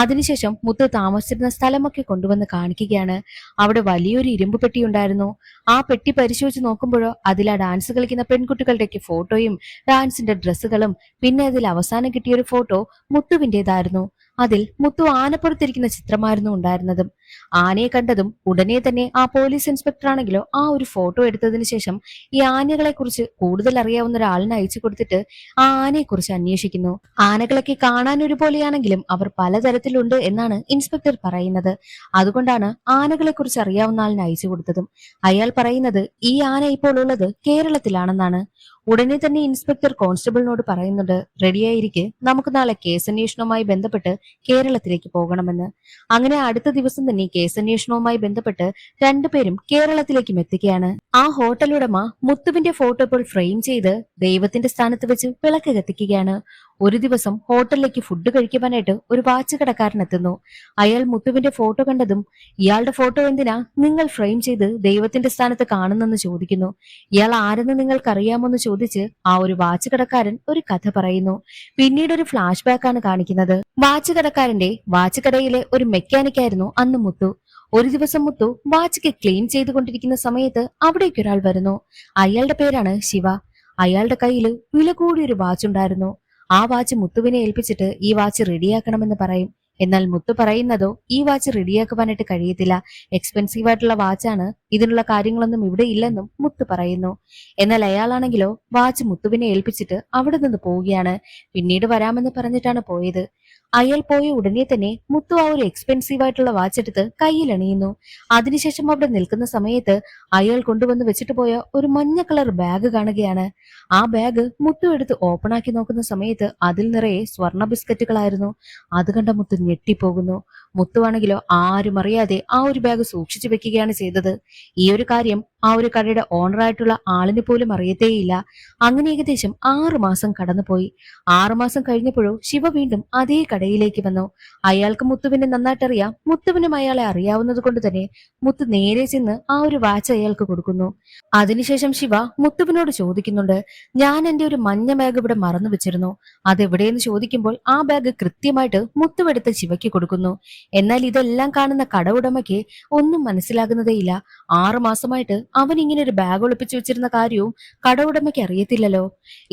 അതിനുശേഷം മുത്തു താമസിച്ചിരുന്ന സ്ഥലമൊക്കെ കൊണ്ടുവന്ന് കാണിക്കുകയാണ്. അവിടെ വലിയൊരു ഇരുമ്പ് പെട്ടി ഉണ്ടായിരുന്നു. ആ പെട്ടി പരിശോധിച്ച് നോക്കുമ്പോഴോ അതിൽ ആ ഡാൻസ് കളിക്കുന്ന പെൺകുട്ടികളുടെയൊക്കെ ഫോട്ടോയും ഡാൻസിന്റെ ഡ്രസ്സുകളും, പിന്നെ അതിൽ അവസാനം കിട്ടിയ ഒരു ഫോട്ടോ മുത്തുവിന്റേതായിരുന്നു. അതിൽ മുത്തു ആനപ്പുറത്തിരിക്കുന്ന ചിത്രമായിരുന്നു ഉണ്ടായിരുന്നതും. ആനയെ കണ്ടതും ഉടനെ തന്നെ ആ പോലീസ് ഇൻസ്പെക്ടർ ആണെങ്കിലോ ആ ഒരു ഫോട്ടോ എടുത്തതിന് ശേഷം ഈ ആനകളെ കുറിച്ച് കൂടുതൽ അറിയാവുന്ന ഒരാളിനെ അയച്ചു കൊടുത്തിട്ട് ആ ആനയെ കുറിച്ച് അന്വേഷിക്കുന്നു. ആനകളൊക്കെ കാണാൻ ഒരുപോലെയാണെങ്കിലും അവർ പലതരത്തിലുണ്ട് എന്നാണ് ഇൻസ്പെക്ടർ പറയുന്നത്. അതുകൊണ്ടാണ് ആനകളെ കുറിച്ച് അറിയാവുന്ന ആളിനെ അയച്ചു കൊടുത്തതും. അയാൾ പറയുന്നത് ഈ ആന ഇപ്പോൾ ഉള്ളത് കേരളത്തിലാണെന്നാണ്. ഉടനെ തന്നെ ഇൻസ്പെക്ടർ കോൺസ്റ്റബിളിനോട് പറയുന്നുണ്ട്, റെഡിയായിരിക്കെ, നമുക്ക് നാളെ കേസന്വേഷണവുമായി ബന്ധപ്പെട്ട് കേരളത്തിലേക്ക് പോകണമെന്ന്. അങ്ങനെ അടുത്ത ദിവസം തന്നെ കേസന്വേഷണവുമായി ബന്ധപ്പെട്ട് രണ്ടുപേരും കേരളത്തിലേക്കും എത്തുകയാണ്. ആ ഹോട്ടൽ ഉടമ മുത്തുവിന്റെ ഫോട്ടോ ഇപ്പോൾ ഫ്രെയിം ചെയ്ത് ദൈവത്തിന്റെ സ്ഥാനത്ത് വെച്ച് വിളക്ക് കത്തിക്കുകയാണ്. ഒരു ദിവസം ഹോട്ടലിലേക്ക് ഫുഡ് കഴിക്കുവാനായിട്ട് ഒരു വാച്ച് കടക്കാരൻ എത്തുന്നു. അയാൾ മുത്തുവിന്റെ ഫോട്ടോ കണ്ടതും, ഇയാളുടെ ഫോട്ടോ എന്തിനാ നിങ്ങൾ ഫ്രെയിം ചെയ്ത് ദൈവത്തിന്റെ സ്ഥാനത്ത് കാണുന്നെന്ന് ചോദിക്കുന്നു. ഇയാൾ ആരെന്ന് നിങ്ങൾക്കറിയാമോന്ന് ചോദിച്ച് ആ ഒരു വാച്ച് കടക്കാരൻ ഒരു കഥ പറയുന്നു. പിന്നീട് ഒരു ഫ്ലാഷ് ബാക്ക് ആണ് കാണിക്കുന്നത്. വാച്ച് കടക്കാരന്റെ വാച്ച് കടയിലെ ഒരു മെക്കാനിക് ആയിരുന്നു അന്ന് മുത്തു. ഒരു ദിവസം മുത്തു വാച്ച് ക്ലീൻ ചെയ്തുകൊണ്ടിരിക്കുന്ന സമയത്ത് അവിടേക്ക് ഒരാൾ വരുന്നു. അയാളുടെ പേരാണ് ശിവ. അയാളുടെ കയ്യിൽ വില കൂടിയൊരു വാച്ച് ഉണ്ടായിരുന്നു. ആ വാച്ച് മുത്തുവിനെ ഏൽപ്പിച്ചിട്ട് ഈ വാച്ച് റെഡിയാക്കണമെന്ന് പറയും. എന്നാൽ മുത്തു പറയുന്നതോ ഈ വാച്ച് റെഡിയാക്കുവാനായിട്ട് കഴിയത്തില്ല, എക്സ്പെൻസീവ് ആയിട്ടുള്ള വാച്ചാണ്, ഇതിനുള്ള കാര്യങ്ങളൊന്നും ഇവിടെ ഇല്ലെന്നും മുത്തു പറയുന്നു. എന്നാൽ അയാളാണെങ്കിലോ വാച്ച് മുത്തുവിനെ ഏൽപ്പിച്ചിട്ട് അവിടെ നിന്ന് പോവുകയാണ്. പിന്നീട് വരാമെന്ന് പറഞ്ഞിട്ടാണ് പോയത്. അയാൾ പോയ ഉടനെ തന്നെ മുത്തു ആ ഒരു എക്സ്പെൻസീവ് ആയിട്ടുള്ള വാച്ച് എടുത്ത് കയ്യിൽ അണിയുന്നു. അതിനുശേഷം അവിടെ നിൽക്കുന്ന സമയത്ത് അയാൾ കൊണ്ടുവന്ന് വെച്ചിട്ട് പോയ ഒരു മഞ്ഞ കളർ ബാഗ് കാണുകയാണ്. ആ ബാഗ് മുത്തു എടുത്ത് ഓപ്പൺ ആക്കി നോക്കുന്ന സമയത്ത് അതിൽ നിറയെ സ്വർണ്ണ ബിസ്ക്കറ്റുകളായിരുന്നു. അത് കണ്ട മുത്തു ഞെട്ടിപ്പോകുന്നു. മുത്തുവാണെങ്കിലോ ആരും അറിയാതെ ആ ഒരു ബാഗ് സൂക്ഷിച്ചു വെക്കുകയാണ് ചെയ്തത്. ഈ ഒരു കാര്യം ആ ഒരു കടയുടെ ഓണറായിട്ടുള്ള ആളിന് പോലും അറിയത്തേയില്ല. അങ്ങനെ ഏകദേശം 6 മാസം കടന്നുപോയി. 6 മാസം കഴിഞ്ഞപ്പോഴോ ശിവ വീണ്ടും അതേ കടയിലേക്ക് വന്നു. അയാൾക്ക് മുത്തുവിനെ നന്നായിട്ടറിയാം. മുത്തുവിനും അയാളെ അറിയാവുന്നത് കൊണ്ട് തന്നെ മുത്തു നേരെ ചെന്ന് ആ ഒരു വാച്ച് അയാൾക്ക് കൊടുക്കുന്നു. അതിനുശേഷം ശിവ മുത്തുവിനോട് ചോദിക്കുന്നുണ്ട്, ഞാൻ എന്റെ ഒരു മഞ്ഞ ബാഗ് ഇവിടെ മറന്നു വെച്ചിരുന്നു, അതെവിടെയെന്ന് ചോദിക്കുമ്പോൾ ആ ബാഗ് കൃത്യമായിട്ട് മുത്തുവെടുത്ത് ശിവയ്ക്ക് കൊടുക്കുന്നു. എന്നാൽ ഇതെല്ലാം കാണുന്ന കട ഉടമയ്ക്ക് ഒന്നും മനസ്സിലാകുന്നതേയില്ല. 6 മാസമായിട്ട് അവൻ ഇങ്ങനെ ഒരു ബാഗ് ഒളിപ്പിച്ചു വെച്ചിരുന്ന കാര്യവും കട ഉടമയ്ക്ക് അറിയത്തില്ലല്ലോ.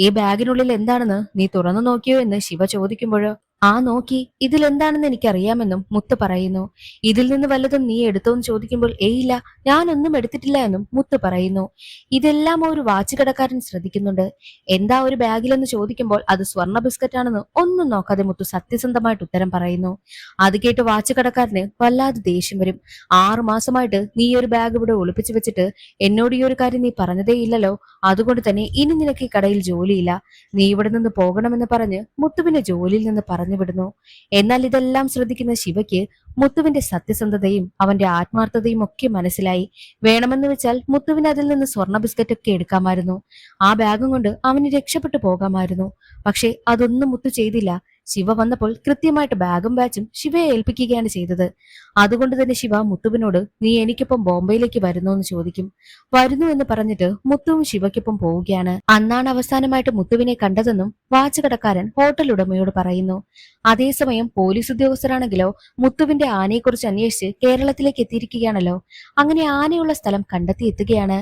ഈ ബാഗിനുള്ളിൽ എന്താണെന്ന് നീ തുറന്നു നോക്കിയോ എന്ന് ശിവ ചോദിക്കുമ്പോഴോ, ആ നോക്കി, ഇതിലെന്താണെന്ന് എനിക്കറിയാമെന്നും മുത്ത് പറയുന്നു. ഇതിൽ നിന്ന് വല്ലതും നീ എടുത്തോന്ന് ചോദിക്കുമ്പോൾ ഏയില്ല, ഞാനൊന്നും എടുത്തിട്ടില്ല എന്നും മുത്ത് പറയുന്നു. ഇതെല്ലാം ഒരു വാച്ച് കടക്കാരൻ ശ്രദ്ധിക്കുന്നുണ്ട്. എന്താ ഒരു ബാഗിലെന്ന് ചോദിക്കുമ്പോൾ അത് സ്വർണ്ണ ബിസ്ക്കറ്റ് ആണെന്ന് ഒന്നും നോക്കാതെ മുത്ത് സത്യസന്ധമായിട്ട് ഉത്തരം പറയുന്നു. അത് കേട്ട് വാച്ച് കടക്കാരന് വല്ലാതെ ദേഷ്യം വരും. 6 മാസമായിട്ട് നീ ഒരു ബാഗ് ഇവിടെ ഒളിപ്പിച്ചു വെച്ചിട്ട് എന്നോട് ഈ ഒരു കാര്യം നീ പറഞ്ഞതേ ഇല്ലല്ലോ, അതുകൊണ്ട് തന്നെ ഇനി നിനക്ക് ഈ കടയിൽ ജോലിയില്ല, നീ ഇവിടെ നിന്ന് പോകണമെന്ന് പറഞ്ഞ് മുത്തുവിനെ ജോലിയിൽ നിന്ന് പറഞ്ഞു വിടുന്നു. എന്നാൽ ഇതെല്ലാം ശ്രദ്ധിക്കുന്ന ശിവയ്ക്ക് മുത്തുവിന്റെ സത്യസന്ധതയും അവന്റെ ആത്മാർത്ഥതയും ഒക്കെ മനസ്സിലായി. വേണമെന്ന് വെച്ചാൽ മുത്തുവിന് അതിൽ നിന്ന് സ്വർണ്ണ ബിസ്ക്കറ്റ് ഒക്കെ എടുക്കാമായിരുന്നു. ആ ബാഗും കൊണ്ട് അവന് രക്ഷപ്പെട്ടു പോകാമായിരുന്നു. പക്ഷെ അതൊന്നും മുത്തു ചെയ്തില്ല. ശിവ വന്നപ്പോൾ കൃത്യമായിട്ട് ബാഗും ബാച്ചും ശിവയെ ഏൽപ്പിക്കുകയാണ് ചെയ്തത്. അതുകൊണ്ട് തന്നെ ശിവ മുത്തുവിനോട് നീ എനിക്കൊപ്പം ബോംബെയിലേക്ക് വരുന്നോ എന്ന് ചോദിക്കും. വരുന്നു എന്ന് പറഞ്ഞിട്ട് മുത്തുവും ശിവയ്ക്കൊപ്പം പോവുകയാണ്. അന്നാണ് അവസാനമായിട്ട് മുത്തുവിനെ കണ്ടതെന്നും വാച്ച് കടക്കാരൻ ഹോട്ടൽ ഉടമയോട് പറയുന്നു. അതേസമയം പോലീസ് ഉദ്യോഗസ്ഥരാണെങ്കിലോ മുത്തുവിന്റെ ആനയെക്കുറിച്ച് അന്വേഷിച്ച് കേരളത്തിലേക്ക് എത്തിയിരിക്കുകയാണല്ലോ. അങ്ങനെ ആനയുള്ള സ്ഥലം കണ്ടെത്തി എത്തുകയാണ്.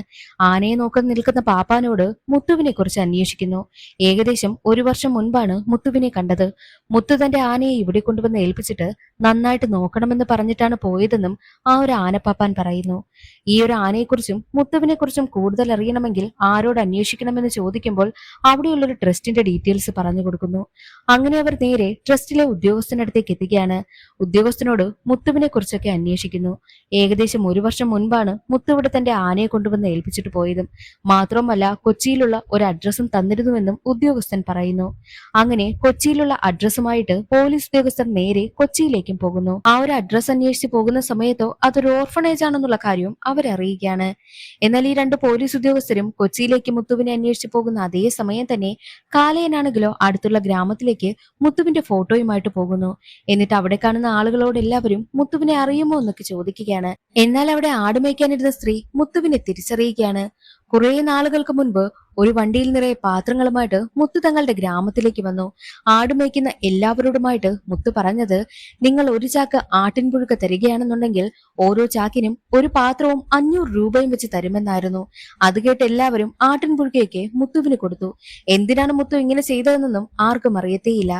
ആനയെ നോക്കാൻ നിൽക്കുന്ന പാപ്പാനോട് മുത്തുവിനെ കുറിച്ച് അന്വേഷിക്കുന്നു. ഏകദേശം 1 വർഷം മുൻപാണ് മുത്തുവിനെ കണ്ടത്. മുത്തു തന്റെ ആനയെ ഇവിടെ കൊണ്ടുവന്ന് ഏൽപ്പിച്ചിട്ട് നന്നായിട്ട് നോക്കണമെന്ന് പറഞ്ഞിട്ടാണ് പോയതെന്നും ആ ഒരു ആനപ്പാപ്പാൻ പറയുന്നു. ഈ ഒരു ആനയെക്കുറിച്ചും മുത്തുവിനെ കുറിച്ചും കൂടുതൽ അറിയണമെങ്കിൽ ആരോട് അന്വേഷിക്കണമെന്ന് ചോദിക്കുമ്പോൾ അവിടെയുള്ളൊരു ട്രസ്റ്റിന്റെ ഡീറ്റെയിൽസ് പറഞ്ഞു കൊടുക്കുന്നു. അങ്ങനെ അവർ നേരെ ട്രസ്റ്റിലെ ഉദ്യോഗസ്ഥനടുത്തേക്ക് എത്തുകയാണ്. ഉദ്യോഗസ്ഥനോട് മുത്തുവിനെ കുറിച്ചൊക്കെ അന്വേഷിക്കുന്നു. ഏകദേശം 1 വർഷം മുൻപാണ് മുത്തു ഇവിടെ തന്റെ ആനയെ കൊണ്ടുവന്ന് ഏൽപ്പിച്ചിട്ട് പോയതും. മാത്രമല്ല കൊച്ചിയിലുള്ള ഒരു അഡ്രസ്സും തന്നിരുന്നുവെന്നും ഉദ്യോഗസ്ഥൻ പറയുന്നു. അങ്ങനെ കൊച്ചിയിലുള്ള അഡ്രസ്സുമായിട്ട് പോലീസ് ഉദ്യോഗസ്ഥർ നേരെ കൊച്ചിയിലേക്കും പോകുന്നു. ആ ഒരു അഡ്രസ്സ് അന്വേഷിച്ച് പോകുന്ന സമയത്തോ അതൊരു ഓർഫണേജ് ആണെന്നുള്ള കാര്യം അവരെ അറിയിക്കുകയാണ്. എന്നാൽ ഈ 2 പോലീസ് ഉദ്യോഗസ്ഥരും കൊച്ചിയിലേക്ക് മുത്തുവിനെ അന്വേഷിച്ച് പോകുന്ന അതേ സമയം തന്നെ കാലയനാണെങ്കിലോ അടുത്തുള്ള ഗ്രാമത്തിലേക്ക് മുത്തുവിന്റെ ഫോട്ടോയുമായിട്ട് പോകുന്നു. എന്നിട്ട് അവിടെ കാണുന്ന ആളുകളോട് എല്ലാവരും മുത്തുവിനെ അറിയുമോ എന്നൊക്കെ ചോദിക്കുകയാണ്. എന്നാൽ അവിടെ ആടുമേയ്ക്കാനിരുന്ന സ്ത്രീ മുത്തുവിനെ തിരിച്ചറിയുകയാണ്. കുറെ നാളുകൾക്ക് മുൻപ് ഒരു വണ്ടിയിൽ നിറയെ പാത്രങ്ങളുമായിട്ട് മുത്തു തങ്ങളുടെ ഗ്രാമത്തിലേക്ക് വന്നു. ആടുമേയ്ക്കുന്ന എല്ലാവരോടുമായിട്ട് മുത്തു പറഞ്ഞത്, നിങ്ങൾ ഒരു ചാക്ക് ആട്ടിൻപുഴുക്ക് തരികയാണെന്നുണ്ടെങ്കിൽ ഓരോ ചാക്കിനും ഒരു പാത്രവും 500 രൂപയും വെച്ച് തരുമെന്നായിരുന്നു. അത് കേട്ട് എല്ലാവരും ആട്ടിൻപുഴുക്കയൊക്കെ മുത്തുവിന് കൊടുത്തു. എന്തിനാണ് മുത്തു ഇങ്ങനെ ചെയ്തതെന്നും ആർക്കും അറിയത്തേയില്ല.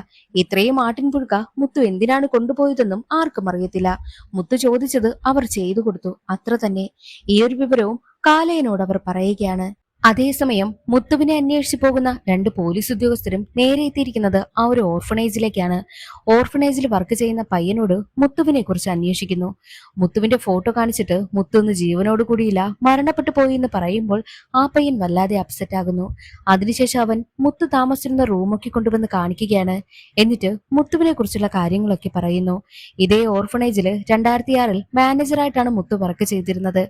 ഇത്രയും ആട്ടിൻപുഴുക്ക മുത്തു എന്തിനാണ് കൊണ്ടുപോയതെന്നും ആർക്കും അറിയത്തില്ല. മുത്തു ചോദിച്ചത് അവർ ചെയ്തു കൊടുത്തു, അത്ര തന്നെ. ഈ ഒരു വിവരവും കാലയനോട് അവർ പറയുകയാണ്. അതേസമയം മുത്തുവിനെ അന്വേഷിച്ചു പോകുന്ന 2 പോലീസ് ഉദ്യോഗസ്ഥരും നേരെ എത്തിയിരിക്കുന്നത് ആ ഒരു ഓർഫണേജിലേക്കാണ്. ഓർഫണേജിൽ വർക്ക് ചെയ്യുന്ന പയ്യനോട് മുത്തുവിനെ കുറിച്ച് അന്വേഷിക്കുന്നു. മുത്തുവിന്റെ ഫോട്ടോ കാണിച്ചിട്ട് മുത്തു ഒന്ന് ജീവനോട് കൂടിയില്ല, മരണപ്പെട്ടു പോയി എന്ന് പറയുമ്പോൾ ആ പയ്യൻ വല്ലാതെ അപ്സെറ്റ് ആകുന്നു. അതിനുശേഷം അവൻ മുത്തു താമസിച്ചിരുന്ന റൂമൊക്കെ കൊണ്ടുവന്ന് കാണിക്കുകയാണ്. എന്നിട്ട് മുത്തുവിനെ കുറിച്ചുള്ള കാര്യങ്ങളൊക്കെ പറയുന്നു. ഇതേ ഓർഫണേജിൽ 2006 മാനേജറായിട്ടാണ് മുത്തു വർക്ക് ചെയ്തിരുന്നത്.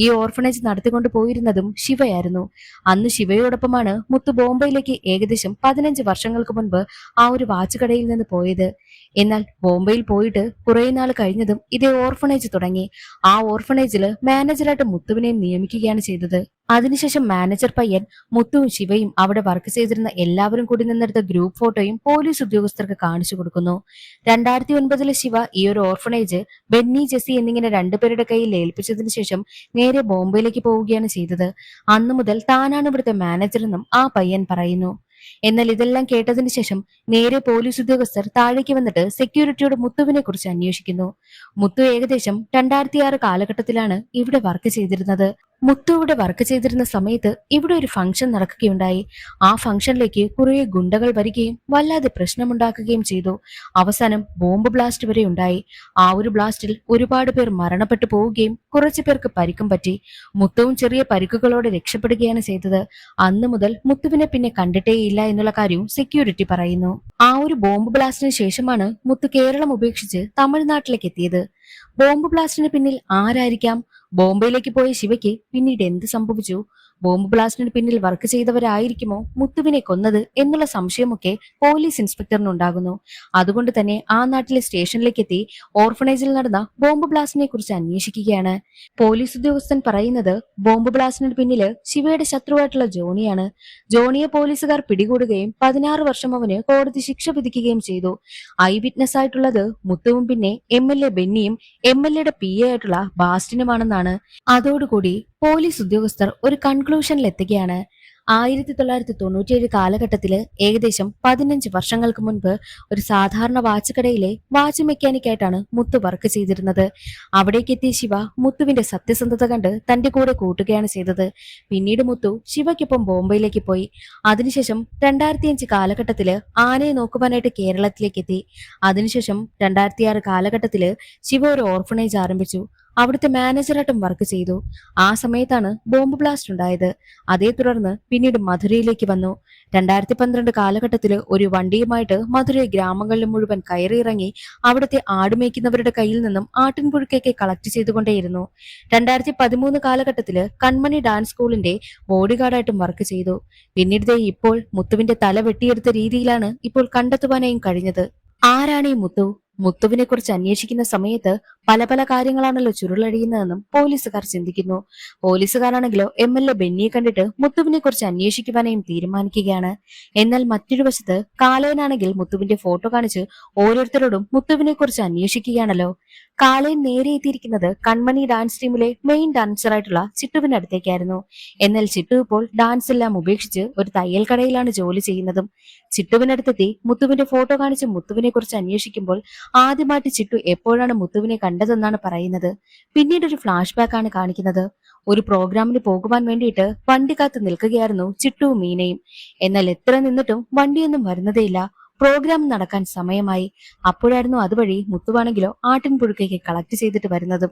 ഈ ഓർഫണേജ് നടത്തിക്കൊണ്ട് പോയിരുന്നതും ശിവയായിരുന്നു. അന്ന് ശിവയോടൊപ്പമാണ് മുത്തു ബോംബെയിലേക്ക് ഏകദേശം 15 വർഷങ്ങൾക്ക് മുൻപ് ആ ഒരു വാച്ച് കടയിൽ നിന്ന് പോയത്. എന്നാൽ ബോംബെയിൽ പോയിട്ട് കുറെ നാൾ കഴിഞ്ഞതും ഇതേ ഓർഫണേജ് തുടങ്ങി. ആ ഓർഫണേജില് മാനേജറായിട്ട് മുത്തുവിനെ നിയമിക്കുകയാണ് ചെയ്തത്. അതിനുശേഷം മാനേജർ പയ്യൻ മുത്തുവും ശിവയും അവിടെ വർക്ക് ചെയ്തിരുന്ന എല്ലാവരും കൂടി നിന്നെടുത്ത ഗ്രൂപ്പ് ഫോട്ടോയും പോലീസ് ഉദ്യോഗസ്ഥർക്ക് കാണിച്ചു കൊടുക്കുന്നു. 2009 ശിവ ഈ ഒരു ഓർഫണേജ് ബെന്നി, ജെസ്സി എന്നിങ്ങനെ 2 പേരുടെ കയ്യിൽ ഏൽപ്പിച്ചതിനു ശേഷം നേരെ ബോംബെയിലേക്ക് പോവുകയാണ് ചെയ്തത്. അന്നു മുതൽ താനാണ് ഇവിടുത്തെ മാനേജറെന്നും ആ പയ്യൻ പറയുന്നു. എന്നാൽ ഇതെല്ലാം കേട്ടതിന് ശേഷം നേരെ പോലീസ് ഉദ്യോഗസ്ഥർ താഴേക്ക് വന്നിട്ട് സെക്യൂരിറ്റിയോട് മുത്തുവിനെ കുറിച്ച് അന്വേഷിക്കുന്നു. മുത്തു ഏകദേശം 2006 കാലഘട്ടത്തിലാണ് ഇവിടെ വർക്ക് ചെയ്തിരുന്നത്. മുത്തു ഇവിടെ വർക്ക് ചെയ്തിരുന്ന സമയത്ത് ഇവിടെ ഒരു ഫംഗ്ഷൻ നടക്കുകയുണ്ടായി. ആ ഫംഗ്ഷനിലേക്ക് കുറെ ഗുണ്ടകൾ വരികയും വല്ലാതെ പ്രശ്നമുണ്ടാക്കുകയും ചെയ്തു. അവസാനം ബോംബ് ബ്ലാസ്റ്റ് വരെ ഉണ്ടായി. ആ ഒരു ബ്ലാസ്റ്റിൽ ഒരുപാട് പേർ മരണപ്പെട്ടു പോവുകയും കുറച്ചു പേർക്ക് പരിക്കും പറ്റി. മുത്തുവും ചെറിയ പരിക്കുകളോടെ രക്ഷപ്പെടുകയാണ് ചെയ്തത്. അന്ന് മുതൽ മുത്തുവിനെ പിന്നെ കണ്ടിട്ടേയില്ല എന്നുള്ള കാര്യവും സെക്യൂരിറ്റി പറയുന്നു. ആ ഒരു ബോംബ് ബ്ലാസ്റ്റിന് ശേഷമാണ് മുത്തു കേരളം ഉപേക്ഷിച്ച് തമിഴ്നാട്ടിലേക്ക് എത്തിയത്. ബോംബ് ബ്ലാസ്റ്റിന് പിന്നിൽ ആരായിരിക്കാം? ബോംബെയിലേക്ക് പോയ ശിവയ്ക്ക് പിന്നീട് എന്ത് സംഭവിച്ചു? ബോംബ് ബ്ലാസ്റ്റിന് പിന്നിൽ വർക്ക് ചെയ്തവരായിരിക്കുമോ മുത്തുവിനെ കൊന്നത് എന്നുള്ള സംശയമൊക്കെ പോലീസ് ഇൻസ്പെക്ടറിനുണ്ടാകുന്നു. അതുകൊണ്ട് തന്നെ ആ നാട്ടിലെ സ്റ്റേഷനിലേക്ക് എത്തി ഓർഫനേജിൽ നടന്ന ബോംബ് ബ്ലാസ്റ്റിനെ കുറിച്ച് അന്വേഷിക്കുകയാണ്. പോലീസ് ഉദ്യോഗസ്ഥൻ പറയുന്നത് ബോംബ് ബ്ലാസ്റ്റിന് പിന്നില് ശിവയുടെ ശത്രുവായിട്ടുള്ള ജോണിയാണ്. ജോണിയെ പോലീസുകാർ പിടികൂടുകയും 16 വർഷം അവന് കോടതി ശിക്ഷ വിധിക്കുകയും ചെയ്തു. ഐ വിറ്റ്നസ് ആയിട്ടുള്ളത് മുത്തുവും പിന്നെ MLA ബെന്നിയും MLAയുടെ PA ആയിട്ടുള്ള ബാസ്റ്റിനുമാണെന്നാണ്. അതോടുകൂടി പോലീസ് ഉദ്യോഗസ്ഥർ ഒരു കൺക്ലൂഷനിൽ എത്തുകയാണ്. 1997 കാലഘട്ടത്തില് ഏകദേശം 15 വർഷങ്ങൾക്ക് മുൻപ് ഒരു സാധാരണ വാച്ച് കടയിലെ വാച്ച് മെക്കാനിക്കായിട്ടാണ് മുത്തു വർക്ക് ചെയ്തിരുന്നത്. അവിടേക്ക് എത്തിയ ശിവ മുത്തുവിന്റെ സത്യസന്ധത കണ്ട് തന്റെ കൂടെ കൂട്ടുകയാണ് ചെയ്തത്. പിന്നീട് മുത്തു ശിവയ്ക്കൊപ്പം ബോംബെയിലേക്ക് പോയി. അതിനുശേഷം 2005 കാലഘട്ടത്തില് ആനയെ നോക്കുവാനായിട്ട് കേരളത്തിലേക്ക് എത്തി. അതിനുശേഷം 2006 കാലഘട്ടത്തില് ശിവ ഒരു ഓർഫനേജ് ആരംഭിച്ചു. അവിടുത്തെ മാനേജറായിട്ടും വർക്ക് ചെയ്തു. ആ സമയത്താണ് ബോംബ് ബ്ലാസ്റ്റ് ഉണ്ടായത്. അതേ തുടർന്ന് പിന്നീട് മധുരയിലേക്ക് വന്നു. 2012 കാലഘട്ടത്തില് ഒരു വണ്ടിയുമായിട്ട് മധുരൈ ഗ്രാമങ്ങളിൽ മുഴുവൻ കയറിയിറങ്ങി അവിടുത്തെ ആടുമേയ്ക്കുന്നവരുടെ കയ്യിൽ നിന്നും ആട്ടിൻപുഴുക്കൊക്കെ കളക്ട് ചെയ്തുകൊണ്ടേയിരുന്നു. 2013 കാലഘട്ടത്തില് കൺമണി ഡാൻസ് സ്കൂളിന്റെ ബോഡി ഗാർഡായിട്ടും വർക്ക് ചെയ്തു. പിന്നീട് ഇപ്പോൾ മുത്തുവിന്റെ തല വെട്ടിയെടുത്ത രീതിയിലാണ് ഇപ്പോൾ കണ്ടെത്തുവാനായും കഴിഞ്ഞത്. ആരാണ് ഈ മുത്തു? മുത്തുവിനെ കുറിച്ച് അന്വേഷിക്കുന്ന സമയത്ത് പല പല കാര്യങ്ങളാണല്ലോ ചുരുളഴിയുന്നതെന്നും പോലീസുകാർ ചിന്തിക്കുന്നു. പോലീസുകാരാണെങ്കിലോ MLA ബെന്നിയെ കണ്ടിട്ട് മുത്തുവിനെ കുറിച്ച് അന്വേഷിക്കുവാനായും തീരുമാനിക്കുകയാണ്. എന്നാൽ മറ്റൊരു വശത്ത് കാളയനാണെങ്കിൽ മുത്തുവിന്റെ ഫോട്ടോ കാണിച്ച് ഓരോരുത്തരോടും മുത്തുവിനെ കുറിച്ച് അന്വേഷിക്കുകയാണല്ലോ. കാളയൻ നേരെ എത്തിയിരിക്കുന്നത് കൺമണി ഡാൻസ് ടീമിലെ മെയിൻ ഡാൻസറായിട്ടുള്ള ചിട്ടുവിനടുത്തേക്കായിരുന്നു. എന്നാൽ ചിട്ടു ഇപ്പോൾ ഡാൻസ് എല്ലാം ഉപേക്ഷിച്ച് ഒരു തയ്യൽ കടയിലാണ് ജോലി ചെയ്യുന്നതും. ചിട്ടുവിനടുത്തെത്തി മുത്തുവിന്റെ ഫോട്ടോ കാണിച്ച് മുത്തുവിനെ കുറിച്ച് അന്വേഷിക്കുമ്പോൾ ആദ്യമായിട്ട് ചിട്ടു എപ്പോഴാണ് മുത്തുവിനെ കണ്ടതെന്നാണ് പറയുന്നത്. പിന്നീട് ഒരു ഫ്ലാഷ് ബാക്ക് ആണ് കാണിക്കുന്നത്. ഒരു പ്രോഗ്രാമിന് പോകുവാൻ വേണ്ടിയിട്ട് വണ്ടി കാത്ത് നിൽക്കുകയായിരുന്നു ചിട്ടുവും മീനയും. എന്നാൽ എത്ര നിന്നിട്ടും വണ്ടിയൊന്നും വരുന്നതേയില്ല. പ്രോഗ്രാം നടക്കാൻ സമയമായി. അപ്പോഴായിരുന്നു അതുവഴി മുത്തുവാണെങ്കിലോ ആട്ടിൻപുഴുക്കൊക്കെ കളക്ട് ചെയ്തിട്ട് വരുന്നതും.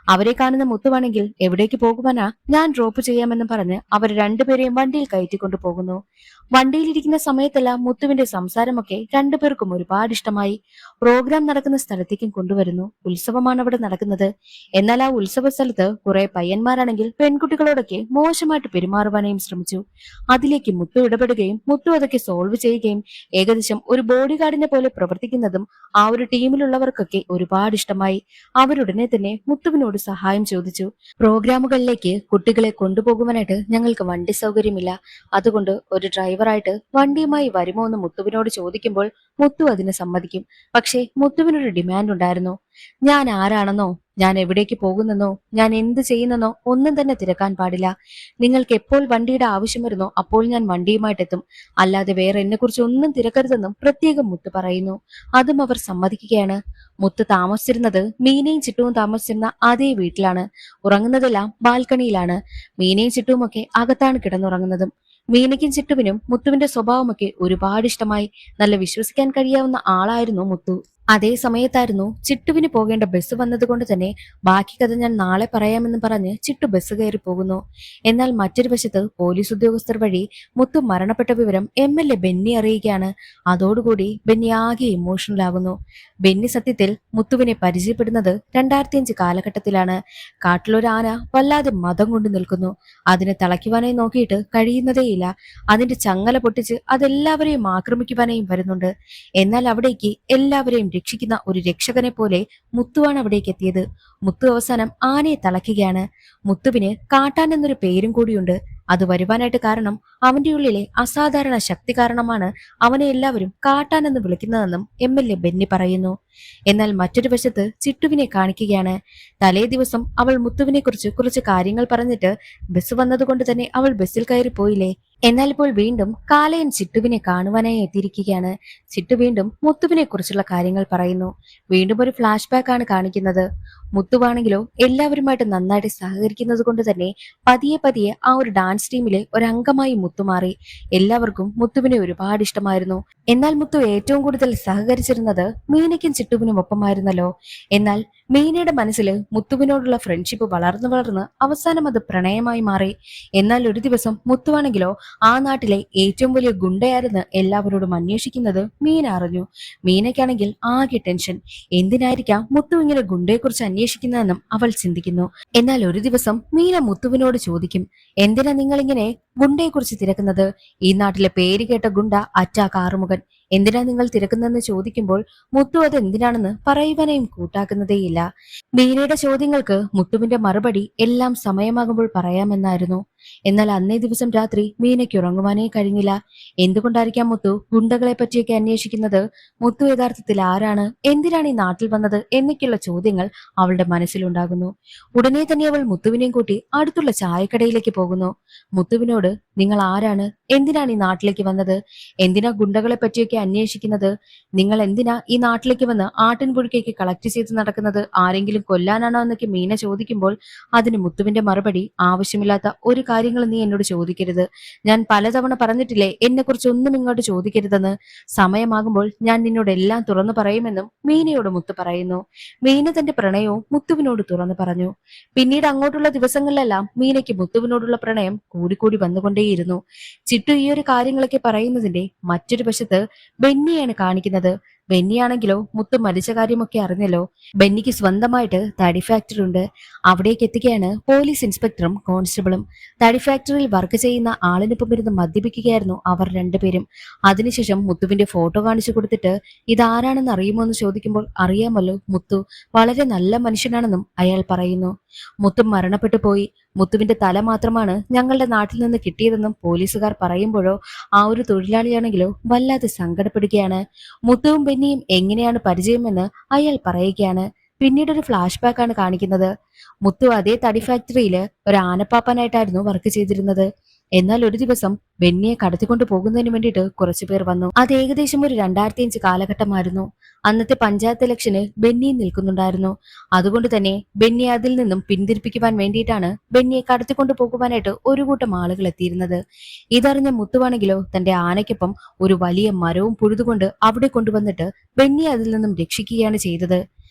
അവരെ കാണുന്ന മുത്തുവാണെങ്കിൽ എവിടേക്ക് പോകുവാനാ, ഞാൻ ഡ്രോപ്പ് ചെയ്യാമെന്നും പറഞ്ഞ് അവർ രണ്ടുപേരെയും വണ്ടിയിൽ കയറ്റിക്കൊണ്ടു പോകുന്നു. വണ്ടിയിലിരിക്കുന്ന സമയത്തെല്ലാം മുത്തുവിന്റെ സംസാരമൊക്കെ രണ്ടുപേർക്കും ഒരുപാട് ഇഷ്ടമായി. പ്രോഗ്രാം നടക്കുന്ന സ്ഥലത്തേക്കും കൊണ്ടുവരുന്നു. ഉത്സവമാണ് അവിടെ നടക്കുന്നത്. എന്നാൽ ആ ഉത്സവ സ്ഥലത്ത് കുറെ പയ്യന്മാരാണെങ്കിൽ പെൺകുട്ടികളോടൊക്കെ മോശമായിട്ട് പെരുമാറുവാനായും ശ്രമിച്ചു. അതിലേക്ക് മുത്തു ഇടപെടുകയും മുത്തു അതൊക്കെ സോൾവ് ചെയ്യുകയും ഏകദേശം ഒരു ബോഡി ഗാർഡിനെ പോലെ പ്രവർത്തിക്കുന്നതും ആ ഒരു ടീമിലുള്ളവർക്കൊക്കെ ഒരുപാട് ഇഷ്ടമായി. അവരുടനെ തന്നെ മുത്തുവിനോട് സഹായം ചോദിച്ചു. പ്രോഗ്രാമുകളിലേക്ക് കുട്ടികളെ കൊണ്ടുപോകുവാനായിട്ട് ഞങ്ങൾക്ക് വണ്ടി സൗകര്യമില്ല, അതുകൊണ്ട് ഒരു ഡ്രൈവറായിട്ട് വണ്ടിയുമായി വരുമോ എന്ന് മുത്തുവിനോട് ചോദിക്കുമ്പോൾ മുത്തു അതിന് സമ്മതിക്കും. പക്ഷേ മുത്തുവിനൊരു ഡിമാൻഡ് ഉണ്ടായിരുന്നു. ഞാൻ ആരാണെന്നോ, ഞാൻ എവിടേക്ക് പോകുന്നെന്നോ, ഞാൻ എന്ത് ചെയ്യുന്നെന്നോ ഒന്നും തന്നെ തിരക്കാൻ പാടില്ല. നിങ്ങൾക്ക് എപ്പോൾ വണ്ടിയുടെ ആവശ്യം വരുന്നോ അപ്പോൾ ഞാൻ വണ്ടിയുമായിട്ടെത്തും, അല്ലാതെ വേറെ എന്നെ കുറിച്ച് ഒന്നും തിരക്കരുതെന്നും പ്രത്യേകം മുത്ത് പറയുന്നു. അതും അവർ സമ്മതിക്കുകയാണ്. മുത്ത് താമസിച്ചിരുന്നത് മീനയും ചിട്ടുവും താമസിച്ചിരുന്ന അതേ വീട്ടിലാണ്. ഉറങ്ങുന്നതെല്ലാം ബാൽക്കണിയിലാണ്. മീനയും ചിട്ടുവുമൊക്കെ അകത്താണ് കിടന്നുറങ്ങുന്നതും. മീനയ്ക്കും ചിട്ടുവിനും മുത്തുവിന്റെ സ്വഭാവമൊക്കെ ഒരുപാട് ഇഷ്ടമായി. നല്ല വിശ്വസിക്കാൻ കഴിയാവുന്ന ആളായിരുന്നു മുത്തു. അതേ സമയത്തായിരുന്നു ചിട്ടുവിന് പോകേണ്ട ബസ് വന്നതുകൊണ്ട് തന്നെ ബാക്കി കഥ ഞാൻ നാളെ പറയാമെന്ന് പറഞ്ഞ് ചിട്ടു ബസ് കയറി പോകുന്നു. എന്നാൽ മറ്റൊരു വശത്ത് പോലീസ് ഉദ്യോഗസ്ഥർ വഴി മുത്തു മരണപ്പെട്ട വിവരം MLA ബെന്നി അറിയുകയാണ്. അതോടുകൂടി ബെന്നി ആകെ ഇമോഷണൽ ആകുന്നു. ബെന്നി സത്യത്തിൽ മുത്തുവിനെ പരിചയപ്പെടുന്നത് 2005 കാലഘട്ടത്തിലാണ്. കാട്ടിലൊരു ആന വല്ലാതെ മതം കൊണ്ട് നിൽക്കുന്നു. അതിനെ തളയ്ക്കുവാനായി നോക്കിയിട്ട് കഴിയുന്നതേയില്ല. അതിന്റെ ചങ്ങല പൊട്ടിച്ച് അതെല്ലാവരെയും ആക്രമിക്കുവാനായും വരുന്നുണ്ട്. എന്നാൽ അവിടേക്ക് എല്ലാവരെയും രക്ഷിക്കുന്ന ഒരു രക്ഷകനെ പോലെ മുത്തുവാണ് അവിടേക്ക് എത്തിയത്. മുത്തു അവസാനം ആനയെ തളയ്ക്കുകയാണ്. മുത്തുവിന് കാട്ടാൻ എന്നൊരു പേരും കൂടിയുണ്ട്. അത് വരുവാനായിട്ട് കാരണം അവന്റെ ഉള്ളിലെ അസാധാരണ ശക്തി കാരണമാണ് അവനെ എല്ലാവരും കാട്ടാൻ എന്ന് വിളിക്കുന്നതെന്നും MLA ബെന്നി പറയുന്നു. എന്നാൽ മറ്റൊരു വശത്ത് ചിട്ടുവിനെ കാണിക്കുകയാണ്. തലേ ദിവസം അവൾ മുത്തുവിനെ കുറിച്ച് കുറച്ച് കാര്യങ്ങൾ പറഞ്ഞിട്ട് ബസ് വന്നതുകൊണ്ട് തന്നെ അവൾ ബസ്സിൽ കയറി പോയില്ലേ. എന്നാൽ ഇപ്പോൾ വീണ്ടും കാലയൻ ചിട്ടുവിനെ കാണുവാനായി എത്തിയിരിക്കുകയാണ്. ചിട്ടു വീണ്ടും മുത്തുവിനെ കുറിച്ചുള്ള കാര്യങ്ങൾ പറയുന്നു. വീണ്ടും ഒരു ഫ്ലാഷ് ബാക്ക് ആണ് കാണിക്കുന്നത്. മുത്തുവാണെങ്കിലോ എല്ലാവരുമായിട്ട് നന്നായിട്ട് സഹകരിക്കുന്നത് കൊണ്ട് തന്നെ പതിയെ പതിയെ ആ ഒരു ഡാൻസ് ടീമിലെ ഒരു അംഗമായി മുത്തു മാറി. എല്ലാവർക്കും മുത്തുവിനെ ഒരുപാട് ഇഷ്ടമായിരുന്നു. എന്നാൽ മുത്തു ഏറ്റവും കൂടുതൽ സഹകരിച്ചിരുന്നത് മീനയ്ക്കും ചിട്ടുവിനും ഒപ്പമായിരുന്നല്ലോ. എന്നാൽ മീനയുടെ മനസ്സിൽ മുത്തുവിനോടുള്ള ഫ്രണ്ട്ഷിപ്പ് വളർന്നു വളർന്ന് അവസാനം അത് പ്രണയമായി മാറി. എന്നാൽ ഒരു ദിവസം മുത്തുവാണെങ്കിലോ ആ നാട്ടിലെ ഏറ്റവും വലിയ ഗുണ്ടയായിരുന്നു എല്ലാവരോടും അന്വേഷിക്കുന്നത് മീന അറിഞ്ഞു. മീനയ്ക്കാണെങ്കിൽ ആകെ ടെൻഷൻ. എന്തിനായിരിക്കാം മുത്തു ഇങ്ങനെ ഗുണ്ടയെക്കുറിച്ച് അന്വേഷിക്കുന്നതെന്നും അവൾ ചിന്തിക്കുന്നു. എന്നാൽ ഒരു ദിവസം മീന മുത്തുവിനോട് ചോദിക്കും, എന്തിനാ നിങ്ങളിങ്ങനെ ഗുണ്ടയെക്കുറിച്ച് തിരക്കുന്നത്? ഈ നാട്ടിലെ പേര് കേട്ട ഗുണ്ട അറ്റാക്ക് ആറുമുഖൻ. എന്തിനാ നിങ്ങൾ തിരക്കുന്നതെന്ന് ചോദിക്കുമ്പോൾ മുത്തു അത് എന്തിനാണെന്ന് പറയുവാനേയും കൂട്ടാക്കുന്നതേയില്ല. മീനയുടെ ചോദ്യങ്ങൾക്ക് മുത്തുവിന്റെ മറുപടി എല്ലാം സമയമാകുമ്പോൾ പറയാമെന്നായിരുന്നു. എന്നാൽ അന്നേ ദിവസം രാത്രി മീനയ്ക്ക് ഉറങ്ങുവാനേ കഴിഞ്ഞില്ല. എന്തുകൊണ്ടായിരിക്കാം മുത്തു ഗുണ്ടകളെ പറ്റിയൊക്കെ അന്വേഷിക്കുന്നത്? മുത്തു യഥാർത്ഥത്തിൽ ആരാണ്, എന്തിനാണ് ഈ നാട്ടിൽ വന്നത് എന്നൊക്കെയുള്ള ചോദ്യങ്ങൾ അവളുടെ മനസ്സിലുണ്ടാകുന്നു. ഉടനെ തന്നെ അവൾ മുത്തുവിനെയും കൂട്ടി അടുത്തുള്ള ചായക്കടയിലേക്ക് പോകുന്നു. മുത്തുവിനോട്, നിങ്ങൾ ആരാണ്, എന്തിനാണ് ഈ നാട്ടിലേക്ക് വന്നത്, എന്തിനാ ഗുണ്ടകളെ പറ്റിയൊക്കെ അന്വേഷിക്കുന്നത്, നിങ്ങൾ എന്തിനാ ഈ നാട്ടിലേക്ക് വന്ന് ആട്ടിൻപുഴുക്കേക്ക് കളക്ട് ചെയ്ത് നടക്കുന്നത്, ആരെങ്കിലും കൊല്ലാനാണോ എന്നൊക്കെ മീന ചോദിക്കുമ്പോൾ അതിന് മുത്തുവിന്റെ മറുപടി, ആവശ്യമില്ലാത്ത ഒരു കാര്യങ്ങൾ നീ എന്നോട് ചോദിക്കരുത്. ഞാൻ പലതവണ പറഞ്ഞിട്ടില്ലേ എന്നെ കുറിച്ച് ഒന്നും ഇങ്ങോട്ട് ചോദിക്കരുതെന്ന്. സമയമാകുമ്പോൾ ഞാൻ നിന്നോട് എല്ലാം തുറന്നു പറയുമെന്നും മീനയോട് മുത്തു പറയുന്നു. മീന തന്റെ പ്രണയവും മുത്തുവിനോട് തുറന്നു പറഞ്ഞു. പിന്നീട് അങ്ങോട്ടുള്ള ദിവസങ്ങളിലെല്ലാം മീനയ്ക്ക് മുത്തുവിനോടുള്ള പ്രണയം കൂടിക്കൂടി വന്നുകൊണ്ടേയിരുന്നു. ചിട്ടു ഈ ഒരു കാര്യങ്ങളൊക്കെ പറയുന്നതിന്റെ മറ്റൊരു വശത്ത് ബെന്നിയാണ് കാണിക്കുന്നത്. ബെന്നിയാണെങ്കിലോ മുത്തു മരിച്ച കാര്യമൊക്കെ അറിഞ്ഞല്ലോ. ബെന്നിക്ക് സ്വന്തമായിട്ട് തടി ഫാക്ടറി ഉണ്ട്. അവിടേക്ക് എത്തുകയാണ് പോലീസ് ഇൻസ്പെക്ടറും കോൺസ്റ്റബിളും. തടി ഫാക്ടറിയിൽ വർക്ക് ചെയ്യുന്ന ആളിനൊപ്പം ഇരുന്ന് മദ്യപിക്കുകയായിരുന്നു അവർ രണ്ടുപേരും. അതിനുശേഷം മുത്തുവിന്റെ ഫോട്ടോ കാണിച്ചു കൊടുത്തിട്ട് ഇതാരാണെന്ന് അറിയുമോ എന്ന് ചോദിക്കുമ്പോൾ അറിയാമല്ലോ മുത്തു വളരെ നല്ല മനുഷ്യനാണെന്നും അയാൾ പറയുന്നു. മുത്തു മരണപ്പെട്ടു പോയി, മുത്തുവിന്റെ തല മാത്രമാണ് ഞങ്ങളുടെ നാട്ടിൽ നിന്ന് കിട്ടിയതെന്നും പോലീസുകാർ പറയുമ്പോഴോ ആ ഒരു തൊഴിലാളിയാണെങ്കിലോ വല്ലാതെ സങ്കടപ്പെടുകയാണ്. മുത്തുവും ബെന്നിയും എങ്ങനെയാണ് പരിചയമെന്ന് അയാൾ പറയുകയാണ്. പിന്നീട് ഒരു ഫ്ലാഷ് ബാക്ക് ആണ് കാണിക്കുന്നത്. മുത്തു അതേ തടി ഫാക്ടറിയിൽ ഒരു ആനപ്പാപ്പാനായിട്ടായിരുന്നു വർക്ക് ചെയ്തിരുന്നത്. എന്നാൽ ഒരു ദിവസം ബെന്നിയെ കടത്തിക്കൊണ്ട് പോകുന്നതിന് വേണ്ടിയിട്ട് കുറച്ചുപേർ വന്നു. അത് ഏകദേശം ഒരു 2005 കാലഘട്ടമായിരുന്നു. അന്നത്തെ പഞ്ചായത്ത് ഇലക്ഷന് ബെന്നി നിൽക്കുന്നുണ്ടായിരുന്നു. അതുകൊണ്ട് തന്നെ ബെന്നിയെ അതിൽ നിന്നും പിന്തിരിപ്പിക്കുവാൻ വേണ്ടിയിട്ടാണ് ബെന്നിയെ കടത്തിക്കൊണ്ടു പോകുവാനായിട്ട് ഒരു കൂട്ടം ആളുകൾ എത്തിയിരുന്നത്. ഇതറിഞ്ഞ മുത്തുവാണെങ്കിലോ തന്റെ ആനയ്ക്കൊപ്പം ഒരു വലിയ മരവും പുഴുതുകൊണ്ട് അവിടെ കൊണ്ടുവന്നിട്ട് ബെന്നിയെ അതിൽ നിന്നും രക്ഷിക്കുകയാണ് ചെയ്തത്.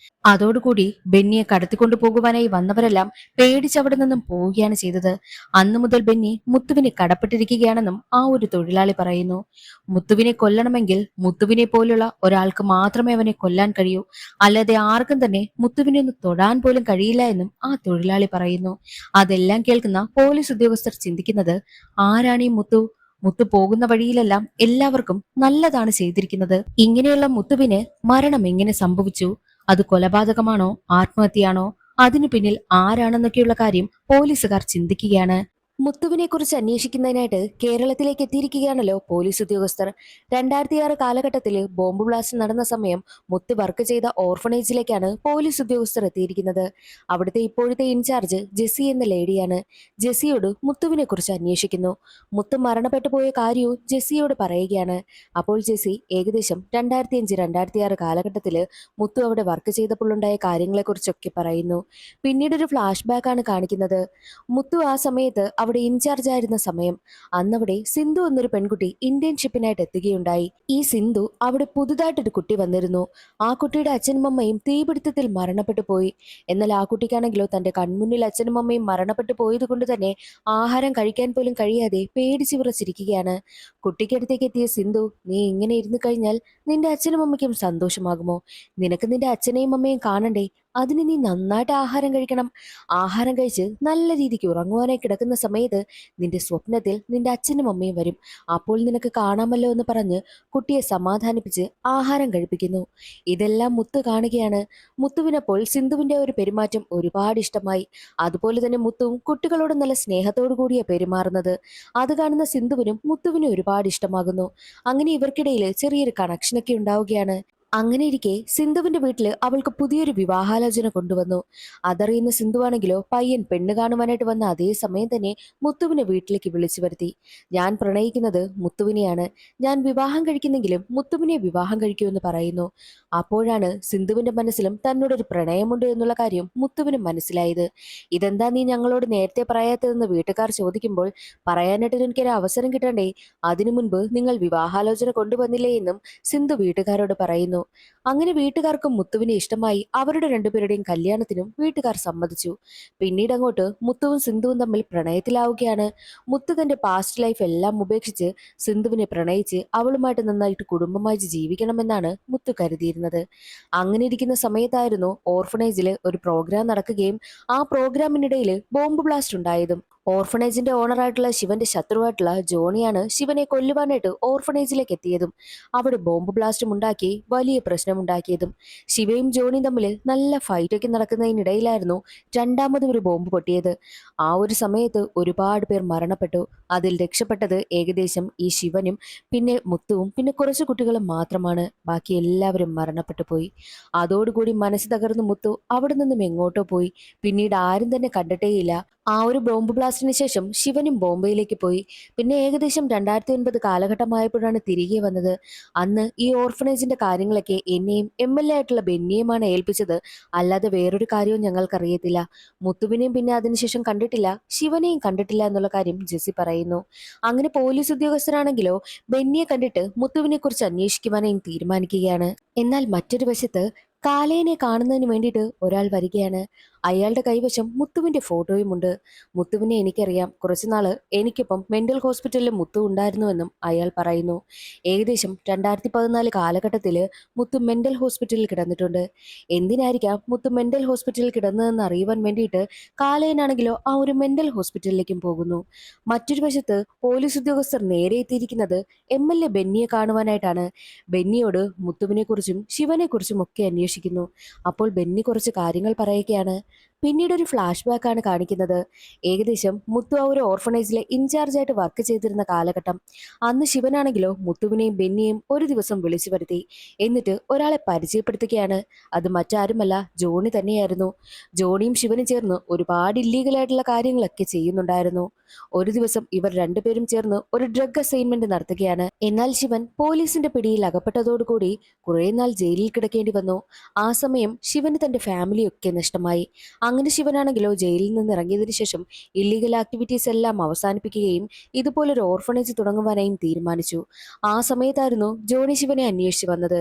അതോടുകൂടി ബെന്നിയെ കടത്തിക്കൊണ്ടു പോകുവാനായി വന്നവരെല്ലാം പേടിച്ചവിടെ നിന്നും പോവുകയാണ് ചെയ്തത്. അന്നു മുതൽ ബെന്നി മുത്തുവിനെ കടപ്പെട്ടിരിക്കുകയാണെന്നും ആ ഒരു തൊഴിലാളി പറയുന്നു. മുത്തുവിനെ കൊല്ലണമെങ്കിൽ മുത്തുവിനെ പോലുള്ള ഒരാൾക്ക് മാത്രമേ അവനെ കൊല്ലാൻ കഴിയൂ, അല്ലാതെ ആർക്കും തന്നെ മുത്തുവിനെ ഒന്ന് തൊടാൻ പോലും കഴിയില്ല എന്നും ആ തൊഴിലാളി പറയുന്നു. അതെല്ലാം കേൾക്കുന്ന പോലീസ് ഉദ്യോഗസ്ഥർ ചിന്തിക്കുന്നത്, ആരാണ് ഈ മുത്തു? മുത്തു പോകുന്ന വഴിയിലെല്ലാം എല്ലാവർക്കും നല്ലതാണ് ചെയ്തിരിക്കുന്നത്. ഇങ്ങനെയുള്ള മുത്തുവിന് മരണം എങ്ങനെ സംഭവിച്ചു? അത് കൊലപാതകമാണോ, ആത്മഹത്യയാണോ, അതിനു പിന്നിൽ ആരാണെന്നൊക്കെയുള്ള കാര്യം പോലീസുകാർ ചിന്തിക്കുകയാണ്. മുത്തുവിനെ കുറിച്ച് അന്വേഷിക്കുന്നതിനായിട്ട് കേരളത്തിലേക്ക് എത്തിയിരിക്കുകയാണല്ലോ പോലീസ് ഉദ്യോഗസ്ഥർ. 2006 കാലഘട്ടത്തിൽ ബോംബ് ബ്ലാസ്റ്റ് നടന്ന സമയം മുത്ത് വർക്ക് ചെയ്ത ഓർഫണേജിലേക്കാണ് പോലീസ് ഉദ്യോഗസ്ഥർ എത്തിയിരിക്കുന്നത്. അവിടുത്തെ ഇപ്പോഴത്തെ ഇൻചാർജ് ജെസ്സി എന്ന ലേഡിയാണ്. ജെസ്സിയോട് മുത്തുവിനെ കുറിച്ച് അന്വേഷിക്കുന്നു. മുത്ത് മരണപ്പെട്ടു പോയ കാര്യവും ജെസ്സിയോട് പറയുകയാണ്. അപ്പോൾ ജെസ്സി ഏകദേശം 2005-2006 കാലഘട്ടത്തിൽ മുത്തു അവിടെ വർക്ക് ചെയ്തപ്പോഴുണ്ടായ കാര്യങ്ങളെക്കുറിച്ചൊക്കെ പറയുന്നു. പിന്നീട് ഒരു ഫ്ലാഷ് ബാക്ക് ആണ് കാണിക്കുന്നത്. മുത്തു ആ സമയത്ത് അവിടെ ഇൻചാർജ് ആയിരുന്ന സമയം അന്നവിടെ സിന്ധു എന്നൊരു പെൺകുട്ടി ഇന്റേൺഷിപ്പിനായിട്ട് എത്തുകയുണ്ടായി. ഈ സിന്ധു അവിടെ പുതുതായിട്ടൊരു കുട്ടി വന്നിരുന്നു. ആ കുട്ടിയുടെ അച്ഛനും അമ്മയും തീപിടുത്തത്തിൽ മരണപ്പെട്ടു പോയി. എന്നാൽ ആ കുട്ടിക്കാണെങ്കിലോ തന്റെ കൺമുന്നിൽ അച്ഛനും അമ്മയും മരണപ്പെട്ടു പോയത് കൊണ്ട് തന്നെ ആഹാരം കഴിക്കാൻ പോലും കഴിയാതെ പേടിച്ചു വിറച്ചിരിക്കുകയാണ്. കുട്ടിക്കടുത്തേക്ക് എത്തിയ സിന്ധു, നീ ഇങ്ങനെ ഇരുന്നു കഴിഞ്ഞാൽ നിന്റെ അച്ഛനും അമ്മയ്ക്കും സന്തോഷമാകുമോ? നിനക്ക് നിന്റെ അച്ഛനെയും അമ്മയും കാണണ്ടേ? അതിന് നീ നന്നായിട്ട് ആഹാരം കഴിക്കണം. ആഹാരം കഴിച്ച് നല്ല രീതിക്ക് ഉറങ്ങുവാനായി കിടക്കുന്ന സമയത്ത് നിന്റെ സ്വപ്നത്തിൽ നിന്റെ അച്ഛനും അമ്മയും വരും. അപ്പോൾ നിനക്ക് കാണാമല്ലോ എന്ന് പറഞ്ഞ് കുട്ടിയെ സമാധാനിപ്പിച്ച് ആഹാരം കഴിപ്പിക്കുന്നു. ഇതെല്ലാം മുത്തു കാണുകയാണ്. മുത്തുവിനപ്പോൾ സിന്ധുവിന്റെ ഒരു പെരുമാറ്റം ഒരുപാട് ഇഷ്ടമായി. അതുപോലെ തന്നെ മുത്തുവും കുട്ടികളോട് നല്ല സ്നേഹത്തോടു കൂടിയാണ് പെരുമാറുന്നത്. അത് കാണുന്ന സിന്ധുവിനും മുത്തുവിനും ഒരുപാട് ഇഷ്ടമാകുന്നു. അങ്ങനെ ഇവർക്കിടയിൽ ചെറിയൊരു കണക്ഷനൊക്കെ ഉണ്ടാവുകയാണ്. അങ്ങനെയിരിക്കെ സിന്ധുവിന്റെ വീട്ടില് അവൾക്ക് പുതിയൊരു വിവാഹാലോചന കൊണ്ടുവന്നു. അതറിയുന്ന സിന്ധുവാണെങ്കിലോ പയ്യൻ പെണ്ണ് കാണുവാനായിട്ട് വന്ന അതേ സമയം തന്നെ മുത്തുവിനെ വീട്ടിലേക്ക് വിളിച്ചു വരുത്തി. ഞാൻ പ്രണയിക്കുന്നത് മുത്തുവിനെയാണ്, ഞാൻ വിവാഹം കഴിക്കുന്നെങ്കിലും മുത്തുവിനെ വിവാഹം കഴിക്കുമെന്ന് പറയുന്നു. അപ്പോഴാണ് സിന്ധുവിന്റെ മനസ്സിലും തന്നോടൊരു പ്രണയമുണ്ട് എന്നുള്ള കാര്യം മുത്തുവിന് മനസ്സിലായത്. ഇതെന്താ നീ ഞങ്ങളോട് നേരത്തെ പറയാത്തതെന്ന് വീട്ടുകാർ ചോദിക്കുമ്പോൾ, പറയാനായിട്ട് എനിക്കൊരു അവസരം കിട്ടണ്ടേ, അതിനു മുൻപ് നിങ്ങൾ വിവാഹാലോചന കൊണ്ടുവന്നില്ലേ എന്നും സിന്ധു വീട്ടുകാരോട് പറയുന്നു. അങ്ങനെ വീട്ടുകാർക്കും മുത്തുവിനെ ഇഷ്ടമായി. അവരുടെ രണ്ടുപേരുടെയും കല്യാണത്തിനും വീട്ടുകാർ സമ്മതിച്ചു. പിന്നീട് അങ്ങോട്ട് മുത്തുവും സിന്ധുവും തമ്മിൽ പ്രണയത്തിലാവുകയാണ്. മുത്തു തന്റെ പാസ്റ്റ് ലൈഫ് എല്ലാം ഉപേക്ഷിച്ച് സിന്ധുവിനെ പ്രണയിച്ച് അവളുമായിട്ട് നന്നായിട്ട് കുടുംബമായി ജീവിക്കണമെന്നാണ് മുത്തു കരുതിയിരുന്നത്. അങ്ങനെ ഇരിക്കുന്ന സമയത്തായിരുന്നു ഓർഫനേജില് ഒരു പ്രോഗ്രാം നടക്കുകയും ആ പ്രോഗ്രാമിനിടയിൽ ബോംബ് ബ്ലാസ്റ്റ് ഉണ്ടായതും. ഓർഫനേജിന്റെ ഓണറായിട്ടുള്ള ശിവന്റെ ശത്രുവായിട്ടുള്ള ജോണിയാണ് ശിവനെ കൊല്ലുവാനായിട്ട് ഓർഫനേജിലേക്ക് എത്തിയതും അവിടെ ബോംബ് ബ്ലാസ്റ്റും ഉണ്ടാക്കി വലിയ പ്രശ്നമുണ്ടാക്കിയതും. ശിവയും ജോണിയും തമ്മിൽ നല്ല ഫൈറ്റൊക്കെ നടക്കുന്നതിനിടയിലായിരുന്നു രണ്ടാമതും ഒരു ബോംബ് പൊട്ടിയത്. ആ ഒരു സമയത്ത് ഒരുപാട് പേർ മരണപ്പെട്ടു. അതിൽ രക്ഷപ്പെട്ടത് ഏകദേശം ഈ ശിവനും പിന്നെ മുത്തുവും പിന്നെ കുറച്ചു കുട്ടികളും മാത്രമാണ്. ബാക്കി എല്ലാവരും മരണപ്പെട്ടു പോയി. അതോടുകൂടി മനസ്സ് തകർന്ന് മുത്തു അവിടെ നിന്നും എങ്ങോട്ടോ പോയി. പിന്നീട് ആരും തന്നെ കണ്ടിട്ടേയില്ല. ആ ഒരു ബോംബ് ബ്ലാസ്റ്റിന് ശേഷം ശിവനും ബോംബെയിലേക്ക് പോയി. പിന്നെ ഏകദേശം 2009 കാലഘട്ടമായപ്പോഴാണ് തിരികെ വന്നത്. അന്ന് ഈ ഓർഫനേജിന്റെ കാര്യങ്ങളൊക്കെ എന്നെയും MLA ആയിട്ടുള്ള ബെന്നിയുമാണ് ഏൽപ്പിച്ചത്. അല്ലാതെ വേറൊരു കാര്യവും ഞങ്ങൾക്കറിയത്തില്ല. മുത്തുവിനെയും പിന്നെ അതിനുശേഷം കണ്ടിട്ടില്ല, ശിവനെയും കണ്ടിട്ടില്ല എന്നുള്ള കാര്യം ജെസ്സി പറയുന്നു. അങ്ങനെ പോലീസ് ഉദ്യോഗസ്ഥരാണെങ്കിലോ ബെന്നിയെ കണ്ടിട്ട് മുത്തുവിനെ കുറിച്ച് അന്വേഷിക്കുവാനായും തീരുമാനിക്കുകയാണ്. എന്നാൽ മറ്റൊരു വശത്ത് കാലേനെ കാണുന്നതിന് വേണ്ടിയിട്ട് ഒരാൾ വരികയാണ്. അയാളുടെ കൈവശം മുത്തുവിന്റെ ഫോട്ടോയുമുണ്ട്. മുത്തുവിനെ എനിക്കറിയാം, കുറച്ചുനാള് എനിക്കൊപ്പം മെന്റൽ ഹോസ്പിറ്റലിൽ മുത്തു ഉണ്ടായിരുന്നുവെന്നും അയാൾ പറയുന്നു. ഏകദേശം 2014 കാലഘട്ടത്തില് മുത്തു മെന്റൽ ഹോസ്പിറ്റലിൽ കിടന്നിട്ടുണ്ട്. എന്തിനായിരിക്കാം മുത്തു മെന്റൽ ഹോസ്പിറ്റലിൽ കിടന്നതെന്ന് അറിയുവാൻ വേണ്ടിയിട്ട് കാലേനാണെങ്കിലോ ആ ഒരു മെന്റൽ ഹോസ്പിറ്റലിലേക്കും പോകുന്നു. മറ്റൊരു വശത്ത് പോലീസ് ഉദ്യോഗസ്ഥർ നേരെ എത്തിയിരിക്കുന്നത് MLA ബെന്നിയെ കാണുവാനായിട്ടാണ്. ബെന്നിയോട് മുത്തുവിനെ കുറിച്ചും ശിവനെ കുറിച്ചും ഒക്കെ അന്വേഷിക്കുന്നു. അപ്പോൾ ബെന്നി കുറച്ച് കാര്യങ്ങൾ പറയുകയാണ്. പിന്നീട് ഒരു ഫ്ലാഷ് ബാക്ക് ആണ് കാണിക്കുന്നത്. ഏകദേശം മുത്തു ആ ഒരു ഓർഫനേജിലെ ഇൻചാർജ് ആയിട്ട് വർക്ക് ചെയ്തിരുന്ന കാലഘട്ടം. അന്ന് ശിവനാണെങ്കിലോ മുത്തുവിനെയും ബെന്നിയെയും ഒരു ദിവസം വിളിച്ചു വരുത്തി. എന്നിട്ട് ഒരാളെ പരിചയപ്പെടുത്തുകയാണ്. അത് മറ്റാരുമല്ല, ജോണി തന്നെയായിരുന്നു. ജോണിയും ശിവനും ചേർന്ന് ഒരുപാട് ഇല്ലീഗലായിട്ടുള്ള കാര്യങ്ങളൊക്കെ ചെയ്യുന്നുണ്ടായിരുന്നു. ഒരു ദിവസം ഇവർ രണ്ടുപേരും ചേർന്ന് ഒരു ഡ്രഗ് അസൈൻമെന്റ് നടത്തുകയാണ്. എന്നാൽ ശിവൻ പോലീസിന്റെ പിടിയിൽ അകപ്പെട്ടതോടുകൂടി കുറെ നാൾ ജയിലിൽ കിടക്കേണ്ടി വന്നു. ആ സമയം ശിവന് തന്റെ ഫാമിലിയൊക്കെ നഷ്ടമായി. അങ്ങനെ ശിവനാണെങ്കിലോ ജയിലിൽ നിന്ന് ഇറങ്ങിയതിനു ശേഷം ഇല്ലീഗൽ ആക്ടിവിറ്റീസ് എല്ലാം അവസാനിപ്പിക്കുകയും ഇതുപോലൊരു ഓർഫണേജ് തുടങ്ങുവാനായും തീരുമാനിച്ചു. ആ സമയത്തായിരുന്നു ജോണി ശിവനെ അന്വേഷിച്ചു വന്നത്.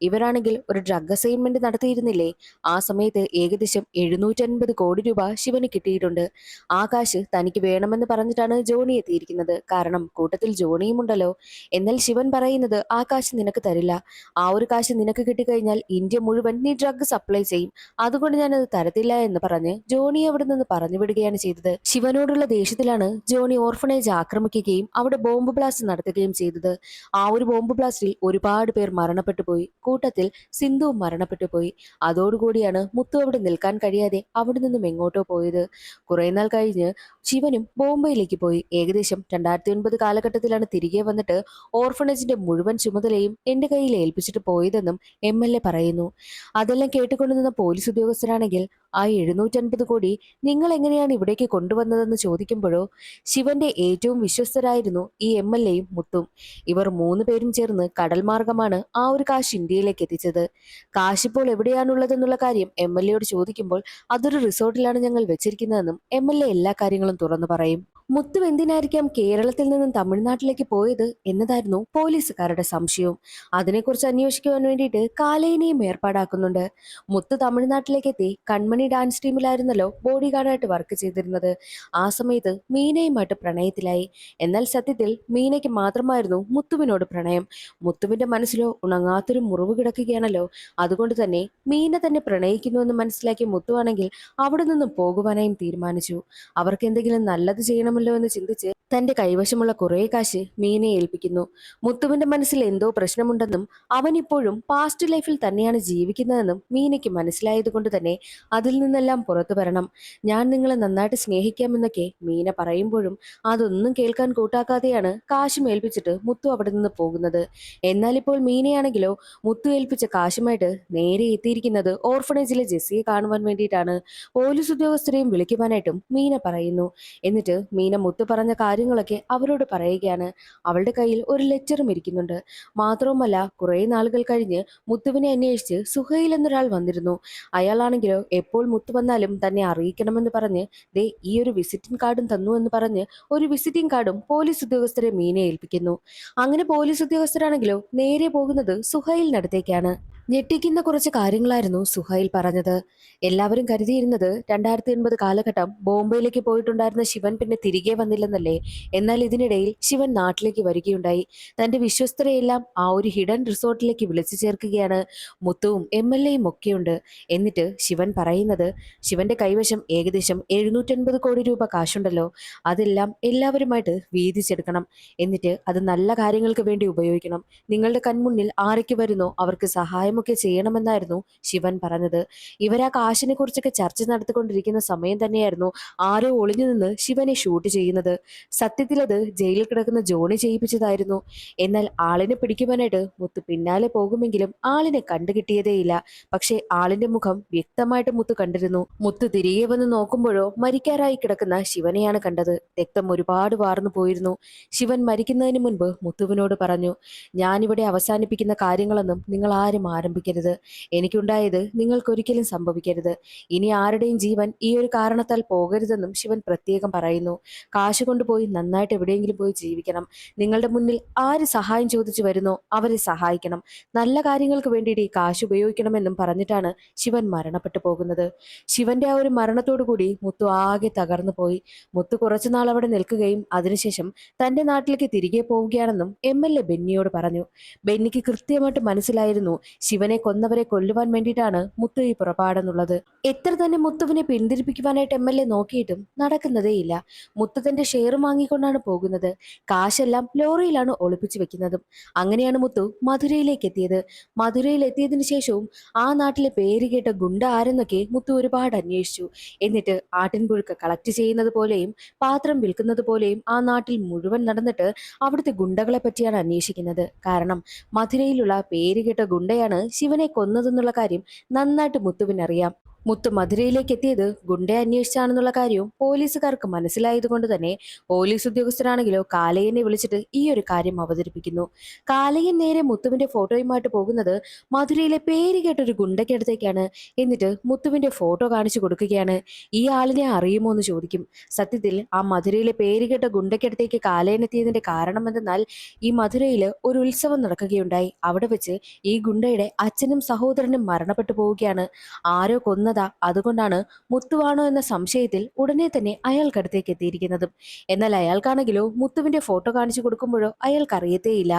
ഇവരാണെങ്കിൽ ഒരു ഡ്രഗ് അസൈൻമെന്റ് നടത്തിയിരുന്നില്ലേ, ആ സമയത്ത് ഏകദേശം 750 കോടി രൂപ ശിവന് കിട്ടിയിട്ടുണ്ട്. ആ കാശ് തനിക്ക് വേണമെന്ന് പറഞ്ഞിട്ടാണ് ജോണി എത്തിയിരിക്കുന്നത്. കാരണം കൂട്ടത്തിൽ ജോണിയും ഉണ്ടല്ലോ. എന്നാൽ ശിവൻ പറയുന്നത് ആ കാശ് നിനക്ക് തരില്ല, ആ ഒരു കാശ് നിനക്ക് കിട്ടിക്കഴിഞ്ഞാൽ ഇന്ത്യ മുഴുവൻ നീ ഡ്രഗ് സപ്ലൈ ചെയ്യും, അതുകൊണ്ട് ഞാനത് തരത്തില്ല എന്ന് പറഞ്ഞ് ജോണി അവിടെ നിന്ന് പറഞ്ഞു വിടുകയാണ് ചെയ്തത്. ശിവനോടുള്ള ദേഷ്യത്തിലാണ് ജോണി ഓർഫണേജ് ആക്രമിക്കുകയും അവിടെ ബോംബ് ബ്ലാസ്റ്റ് നടത്തുകയും ചെയ്തത്. ആ ഒരു ബോംബ് ബ്ലാസ്റ്റിൽ ഒരുപാട് പേർ മരണപ്പെട്ടു പോയി. കൂട്ടത്തിൽ സിന്ധുവും മരണപ്പെട്ടു പോയി. അതോടുകൂടിയാണ് മുത്തു അവിടെ നിൽക്കാൻ കഴിയാതെ അവിടെ നിന്നും എങ്ങോട്ടോ പോയത്. കുറെ നാൾ കഴിഞ്ഞ് ശിവനും ബോംബെയിലേക്ക് പോയി. ഏകദേശം 2009 കാലഘട്ടത്തിലാണ് തിരികെ വന്നിട്ട് ഓർഫണേജിന്റെ മുഴുവൻ ചുമതലയും എന്റെ കയ്യിൽ ഏൽപ്പിച്ചിട്ട് പോയതെന്നും MLA പറയുന്നു. അതെല്ലാം കേട്ടുകൊണ്ടു നിന്ന പോലീസ് ഉദ്യോഗസ്ഥരാണെങ്കിൽ ആ 750 കോടി നിങ്ങൾ എങ്ങനെയാണ് ഇവിടേക്ക് കൊണ്ടുവന്നതെന്ന് ചോദിക്കുമ്പോഴോ ശിവന്റെ ഏറ്റവും വിശ്വസ്തരായിരുന്നു ഈ MLAയും മുത്തും. ഇവർ 3 പേരും ചേർന്ന് കടൽ മാർഗമാണ് ആ ഒരു കാശ് ഇന്ത്യയിലേക്ക് എത്തിച്ചത്. കാശിപ്പോൾ എവിടെയാണുള്ളതെന്നുള്ള കാര്യം MLAയോട് ചോദിക്കുമ്പോൾ അതൊരു റിസോർട്ടിലാണ് ഞങ്ങൾ വെച്ചിരിക്കുന്നതെന്നും MLA എല്ലാ കാര്യങ്ങളും തുറന്നു പറയും. മുത്തു എന്തിനായിരിക്കാം കേരളത്തിൽ നിന്നും തമിഴ്നാട്ടിലേക്ക് പോയത് എന്നതായിരുന്നു പോലീസുകാരുടെ സംശയവും. അതിനെക്കുറിച്ച് അന്വേഷിക്കുവാൻ വേണ്ടിയിട്ട് കാലേനെയും ഏർപ്പാടാക്കുന്നുണ്ട്. മുത്തു തമിഴ്നാട്ടിലേക്ക് എത്തി കൺമണി ഡാൻസ് ടീമിലായിരുന്നല്ലോ ബോഡി ഗാർഡായിട്ട് വർക്ക് ചെയ്തിരുന്നത്. ആ സമയത്ത് മീനയുമായിട്ട് പ്രണയത്തിലായി. എന്നാൽ സത്യത്തിൽ മീനയ്ക്ക് മാത്രമായിരുന്നു മുത്തുവിനോട് പ്രണയം. മുത്തുവിന്റെ മനസ്സിലോ ഉണങ്ങാത്തൊരു മുറിവ് കിടക്കുകയാണല്ലോ. അതുകൊണ്ട് തന്നെ മീന തന്നെ പ്രണയിക്കുന്നുവെന്ന് മനസ്സിലാക്കിയ മുത്തുവാണെങ്കിൽ അവിടെ നിന്നും പോകുവാനായും തീരുമാനിച്ചു. അവർക്ക് എന്തെങ്കിലും നല്ലത് ചെയ്യണമല്ലോ എന്ന് ചിന്തിച്ച് തന്റെ കൈവശമുള്ള കുറേ കാശ് മീനയെ ഏൽപ്പിക്കുന്നു. മുത്തുവിന്റെ മനസ്സിൽ എന്തോ പ്രശ്നമുണ്ടെന്നും അവൻ ഇപ്പോഴും പാസ്റ്റ് ലൈഫിൽ തന്നെയാണ് ജീവിക്കുന്നതെന്നും മീനയ്ക്ക് മനസ്സിലായതുകൊണ്ട് തന്നെ അതിൽ നിന്നെല്ലാം പുറത്തു വരണം. ഞാൻ നിങ്ങളെ നന്നായിട്ട് സ്നേഹിക്കാമെന്നൊക്കെ മീന പറയുമ്പോഴും അതൊന്നും കേൾക്കാൻ കൂട്ടാക്കാതെയാണ് കാശും ഏൽപ്പിച്ചിട്ട് മുത്തു അവിടെ നിന്ന് പോകുന്നത്. എന്നാൽ ഇപ്പോൾ മീനയാണെങ്കിലോ മുത്തു ഏൽപ്പിച്ച കാശുമായിട്ട് നേരെ എത്തിയിരിക്കുന്നത് ഓർഫണേജിലെ ജെസ്സിയെ കാണുവാൻ വേണ്ടിയിട്ടാണ്. പോലീസ് ഉദ്യോഗസ്ഥരെയും വിളിക്കുവാനായിട്ടും മീന പറയുന്നു. എന്നിട്ട് മീന മുത്തു പറഞ്ഞ കാര്യങ്ങളൊക്കെ അവരോട് പറയുകയാണ്. അവളുടെ കയ്യിൽ ഒരു ലെറ്ററും ഇരിക്കുന്നുണ്ട്. മാത്രവുമല്ല കുറേ നാളുകൾ കഴിഞ്ഞ് മുത്തുവിനെ അന്വേഷിച്ച് സുഹൈൽ എന്നൊരാൾ വന്നിരുന്നു. അയാളാണെങ്കിലോ എപ്പോൾ മുത്തു വന്നാലും തന്നെ അറിയിക്കണമെന്ന് പറഞ്ഞ് ദേ ഈ ഒരു വിസിറ്റിംഗ് കാർഡും തന്നു എന്ന് പറഞ്ഞ് ഒരു വിസിറ്റിംഗ് കാർഡും പോലീസ് ഉദ്യോഗസ്ഥരെ മീനെ ഏൽപ്പിക്കുന്നു. അങ്ങനെ പോലീസ് ഉദ്യോഗസ്ഥരാണെങ്കിലോ നേരെ പോകുന്നത് സുഹൈലിനടുത്തേക്കാണ്. ഞെട്ടിക്കുന്ന കുറച്ച് കാര്യങ്ങളായിരുന്നു സുഹൈൽ പറഞ്ഞത്. എല്ലാവരും കരുതിയിരുന്നത് 2080 കാലഘട്ടം ബോംബെയിലേക്ക് പോയിട്ടുണ്ടായിരുന്ന ശിവൻ പിന്നെ തിരികെ വന്നില്ലെന്നല്ലേ. എന്നാൽ ഇതിനിടയിൽ ശിവൻ നാട്ടിലേക്ക് വരികയുണ്ടായി. തന്റെ വിശ്വസ്തരെയെല്ലാം ആ ഒരു ഹിഡൻ റിസോർട്ടിലേക്ക് വിളിച്ചു ചേർക്കുകയാണ്. മുത്തുവും MLAയും ഒക്കെയുണ്ട്. എന്നിട്ട് ശിവൻ പറയുന്നത്, ശിവന്റെ കൈവശം ഏകദേശം 750 കോടി രൂപ കാശുണ്ടല്ലോ, അതെല്ലാം എല്ലാവരുമായിട്ട് വീതിച്ചെടുക്കണം. എന്നിട്ട് അത് നല്ല കാര്യങ്ങൾക്ക് വേണ്ടി ഉപയോഗിക്കണം. നിങ്ങളുടെ കൺമുന്നിൽ ആരൊക്കെ വരുന്നോ അവർക്ക് സഹായമൊക്കെ ചെയ്യണമെന്നായിരുന്നു ശിവൻ പറഞ്ഞത്. ഇവരാ കാശിനെ കുറിച്ചൊക്കെ ചർച്ച നടത്തിക്കൊണ്ടിരിക്കുന്ന സമയം തന്നെയായിരുന്നു ആരോ ഒളിഞ്ഞു നിന്ന് ശിവനെ ഷൂട്ട് ചെയ്യുന്നത്. സത്യത്തിൽ അത് ജയിലിൽ കിടക്കുന്ന ജോണി ചെയ്യിപ്പിച്ചതായിരുന്നു. എന്നാൽ ആളിനെ പിടിക്കുവാനായിട്ട് മുത്ത് പിന്നാലെ പോകുമെങ്കിലും ആളിനെ കണ്ടുകിട്ടിയതേയില്ല. പക്ഷേ ആളിന്റെ മുഖം വ്യക്തമായിട്ട് മുത്ത് കണ്ടിരുന്നു. മുത്ത് തിരികെ വന്ന് നോക്കുമ്പോഴോ മരിക്കാറായി കിടക്കുന്ന ശിവനെയാണ് കണ്ടത്. രക്തം ഒരുപാട് വാർന്നു പോയിരുന്നു. ശിവൻ മരിക്കുന്നതിന് മുൻപ് മുത്തുവിനോട് പറഞ്ഞു, ഞാനിവിടെ അവസാനിപ്പിക്കുന്ന കാര്യങ്ങളൊന്നും നിങ്ങൾ ആരും ആരംഭിക്കരുത്. എനിക്കുണ്ടായത് നിങ്ങൾക്കൊരിക്കലും സംഭവിക്കരുത്. ഇനി ആരുടെയും ജീവൻ ഈ ഒരു കാരണത്താൽ പോകരുതെന്നും ശിവൻ പ്രത്യേകം പറയുന്നു. കാശ് കൊണ്ടുപോയി നന്നായിട്ട് എവിടെയെങ്കിലും പോയി ജീവിക്കണം. നിങ്ങളുടെ മുന്നിൽ ആര് സഹായം ചോദിച്ചു വരുന്നോ അവരെ സഹായിക്കണം. നല്ല കാര്യങ്ങൾക്ക് വേണ്ടിയിട്ട് ഈ കാശ് ഉപയോഗിക്കണമെന്നും പറഞ്ഞിട്ടാണ് ശിവൻ മരണപ്പെട്ടു പോകുന്നത്. ശിവന്റെ ആ ഒരു മരണത്തോടു കൂടി മുത്തു ആകെ തകർന്നു പോയി. മുത്തു കുറച്ചുനാൾ അവിടെ നിൽക്കുകയും അതിനുശേഷം തന്റെ നാട്ടിലേക്ക് തിരികെ പോവുകയാണെന്നും MLA ബെന്നിയോട് പറഞ്ഞു. ബെന്നിക്ക് കൃത്യമായിട്ട് മനസ്സിലായിരുന്നു ശിവനെ കൊന്നവരെ കൊല്ലുവാൻ വേണ്ടിയിട്ടാണ് മുത്തു ഈ പുറപ്പാടെന്നുള്ളത്. എത്ര തന്നെ മുത്തുവിനെ പിന്തിരിപ്പിക്കുവാനായിട്ട് MLA നോക്കിയിട്ടും നടക്കുന്നതേയില്ല. മുത്തു തന്റെ ഷെയർ വാങ്ങിക്കൊണ്ടാണ് പോകുന്നത്. കാശെല്ലാം ലോറിയിലാണ് ഒളിപ്പിച്ചു വെക്കുന്നതും. അങ്ങനെയാണ് മുത്തു മധുരയിലേക്ക് എത്തിയത്. മധുരയിൽ എത്തിയതിനു ശേഷവും ആ നാട്ടിലെ പേരുകേട്ട ഗുണ്ട ആരെന്നൊക്കെ മുത്തു ഒരുപാട് അന്വേഷിച്ചു. എന്നിട്ട് ആട്ടിൻപുഴുക്ക കളക്ട് ചെയ്യുന്നത് പോലെയും പാത്രം വിൽക്കുന്നത് പോലെയും ആ നാട്ടിൽ മുഴുവൻ നടന്നിട്ട് അവിടുത്തെ ഗുണ്ടകളെ പറ്റിയാണ് അന്വേഷിക്കുന്നത്. കാരണം മധുരയിലുള്ള പേരുകേട്ട ഗുണ്ടയാണ് ശിവനെ കൊന്നതെന്നുള്ള കാര്യം നന്നായിട്ട് മുത്തുവിനറിയാം. മുത്തു മധുരയിലേക്ക് എത്തിയത് ഗുണ്ടയെ അന്വേഷിച്ചാണെന്നുള്ള കാര്യവും പോലീസുകാർക്ക് മനസ്സിലായതുകൊണ്ട് തന്നെ പോലീസ് ഉദ്യോഗസ്ഥരാണെങ്കിലോ കാലയനെ വിളിച്ചിട്ട് ഈ ഒരു കാര്യം അവതരിപ്പിക്കുന്നു. കാലയൻ നേരെ മുത്തുവിന്റെ ഫോട്ടോയുമായിട്ട് പോകുന്നത് മധുരയിലെ പേരുകേട്ടൊരു ഗുണ്ടയ്ക്കടുത്തേക്കാണ്. എന്നിട്ട് മുത്തുവിന്റെ ഫോട്ടോ കാണിച്ചു കൊടുക്കുകയാണ്. ഈ ആളിനെ അറിയുമോ എന്ന് ചോദിക്കും. സത്യത്തിൽ ആ മധുരയിലെ പേരുകേട്ട ഗുണ്ടയ്ക്കടുത്തേക്ക് കാലയൻ എത്തിയതിന്റെ കാരണം എന്തെന്നാൽ ഈ മധുരയിൽ ഒരു ഉത്സവം നടക്കുകയുണ്ടായി. അവിടെ വെച്ച് ഈ ഗുണ്ടയുടെ അച്ഛനും സഹോദരനും മരണപ്പെട്ടു പോവുകയാണ്. ആരോ കൊന്നതാ. അതുകൊണ്ടാണ് മുത്തുവാണോ എന്ന സംശയത്തിൽ ഉടനെ തന്നെ അയാൾക്കടുത്തേക്ക് എത്തിയിരിക്കുന്നതും. എന്നാൽ അയാൾക്കാണെങ്കിലോ മുത്തുവിന്റെ ഫോട്ടോ കാണിച്ചു കൊടുക്കുമ്പോഴോ അയാൾക്ക് അറിയത്തേയില്ല.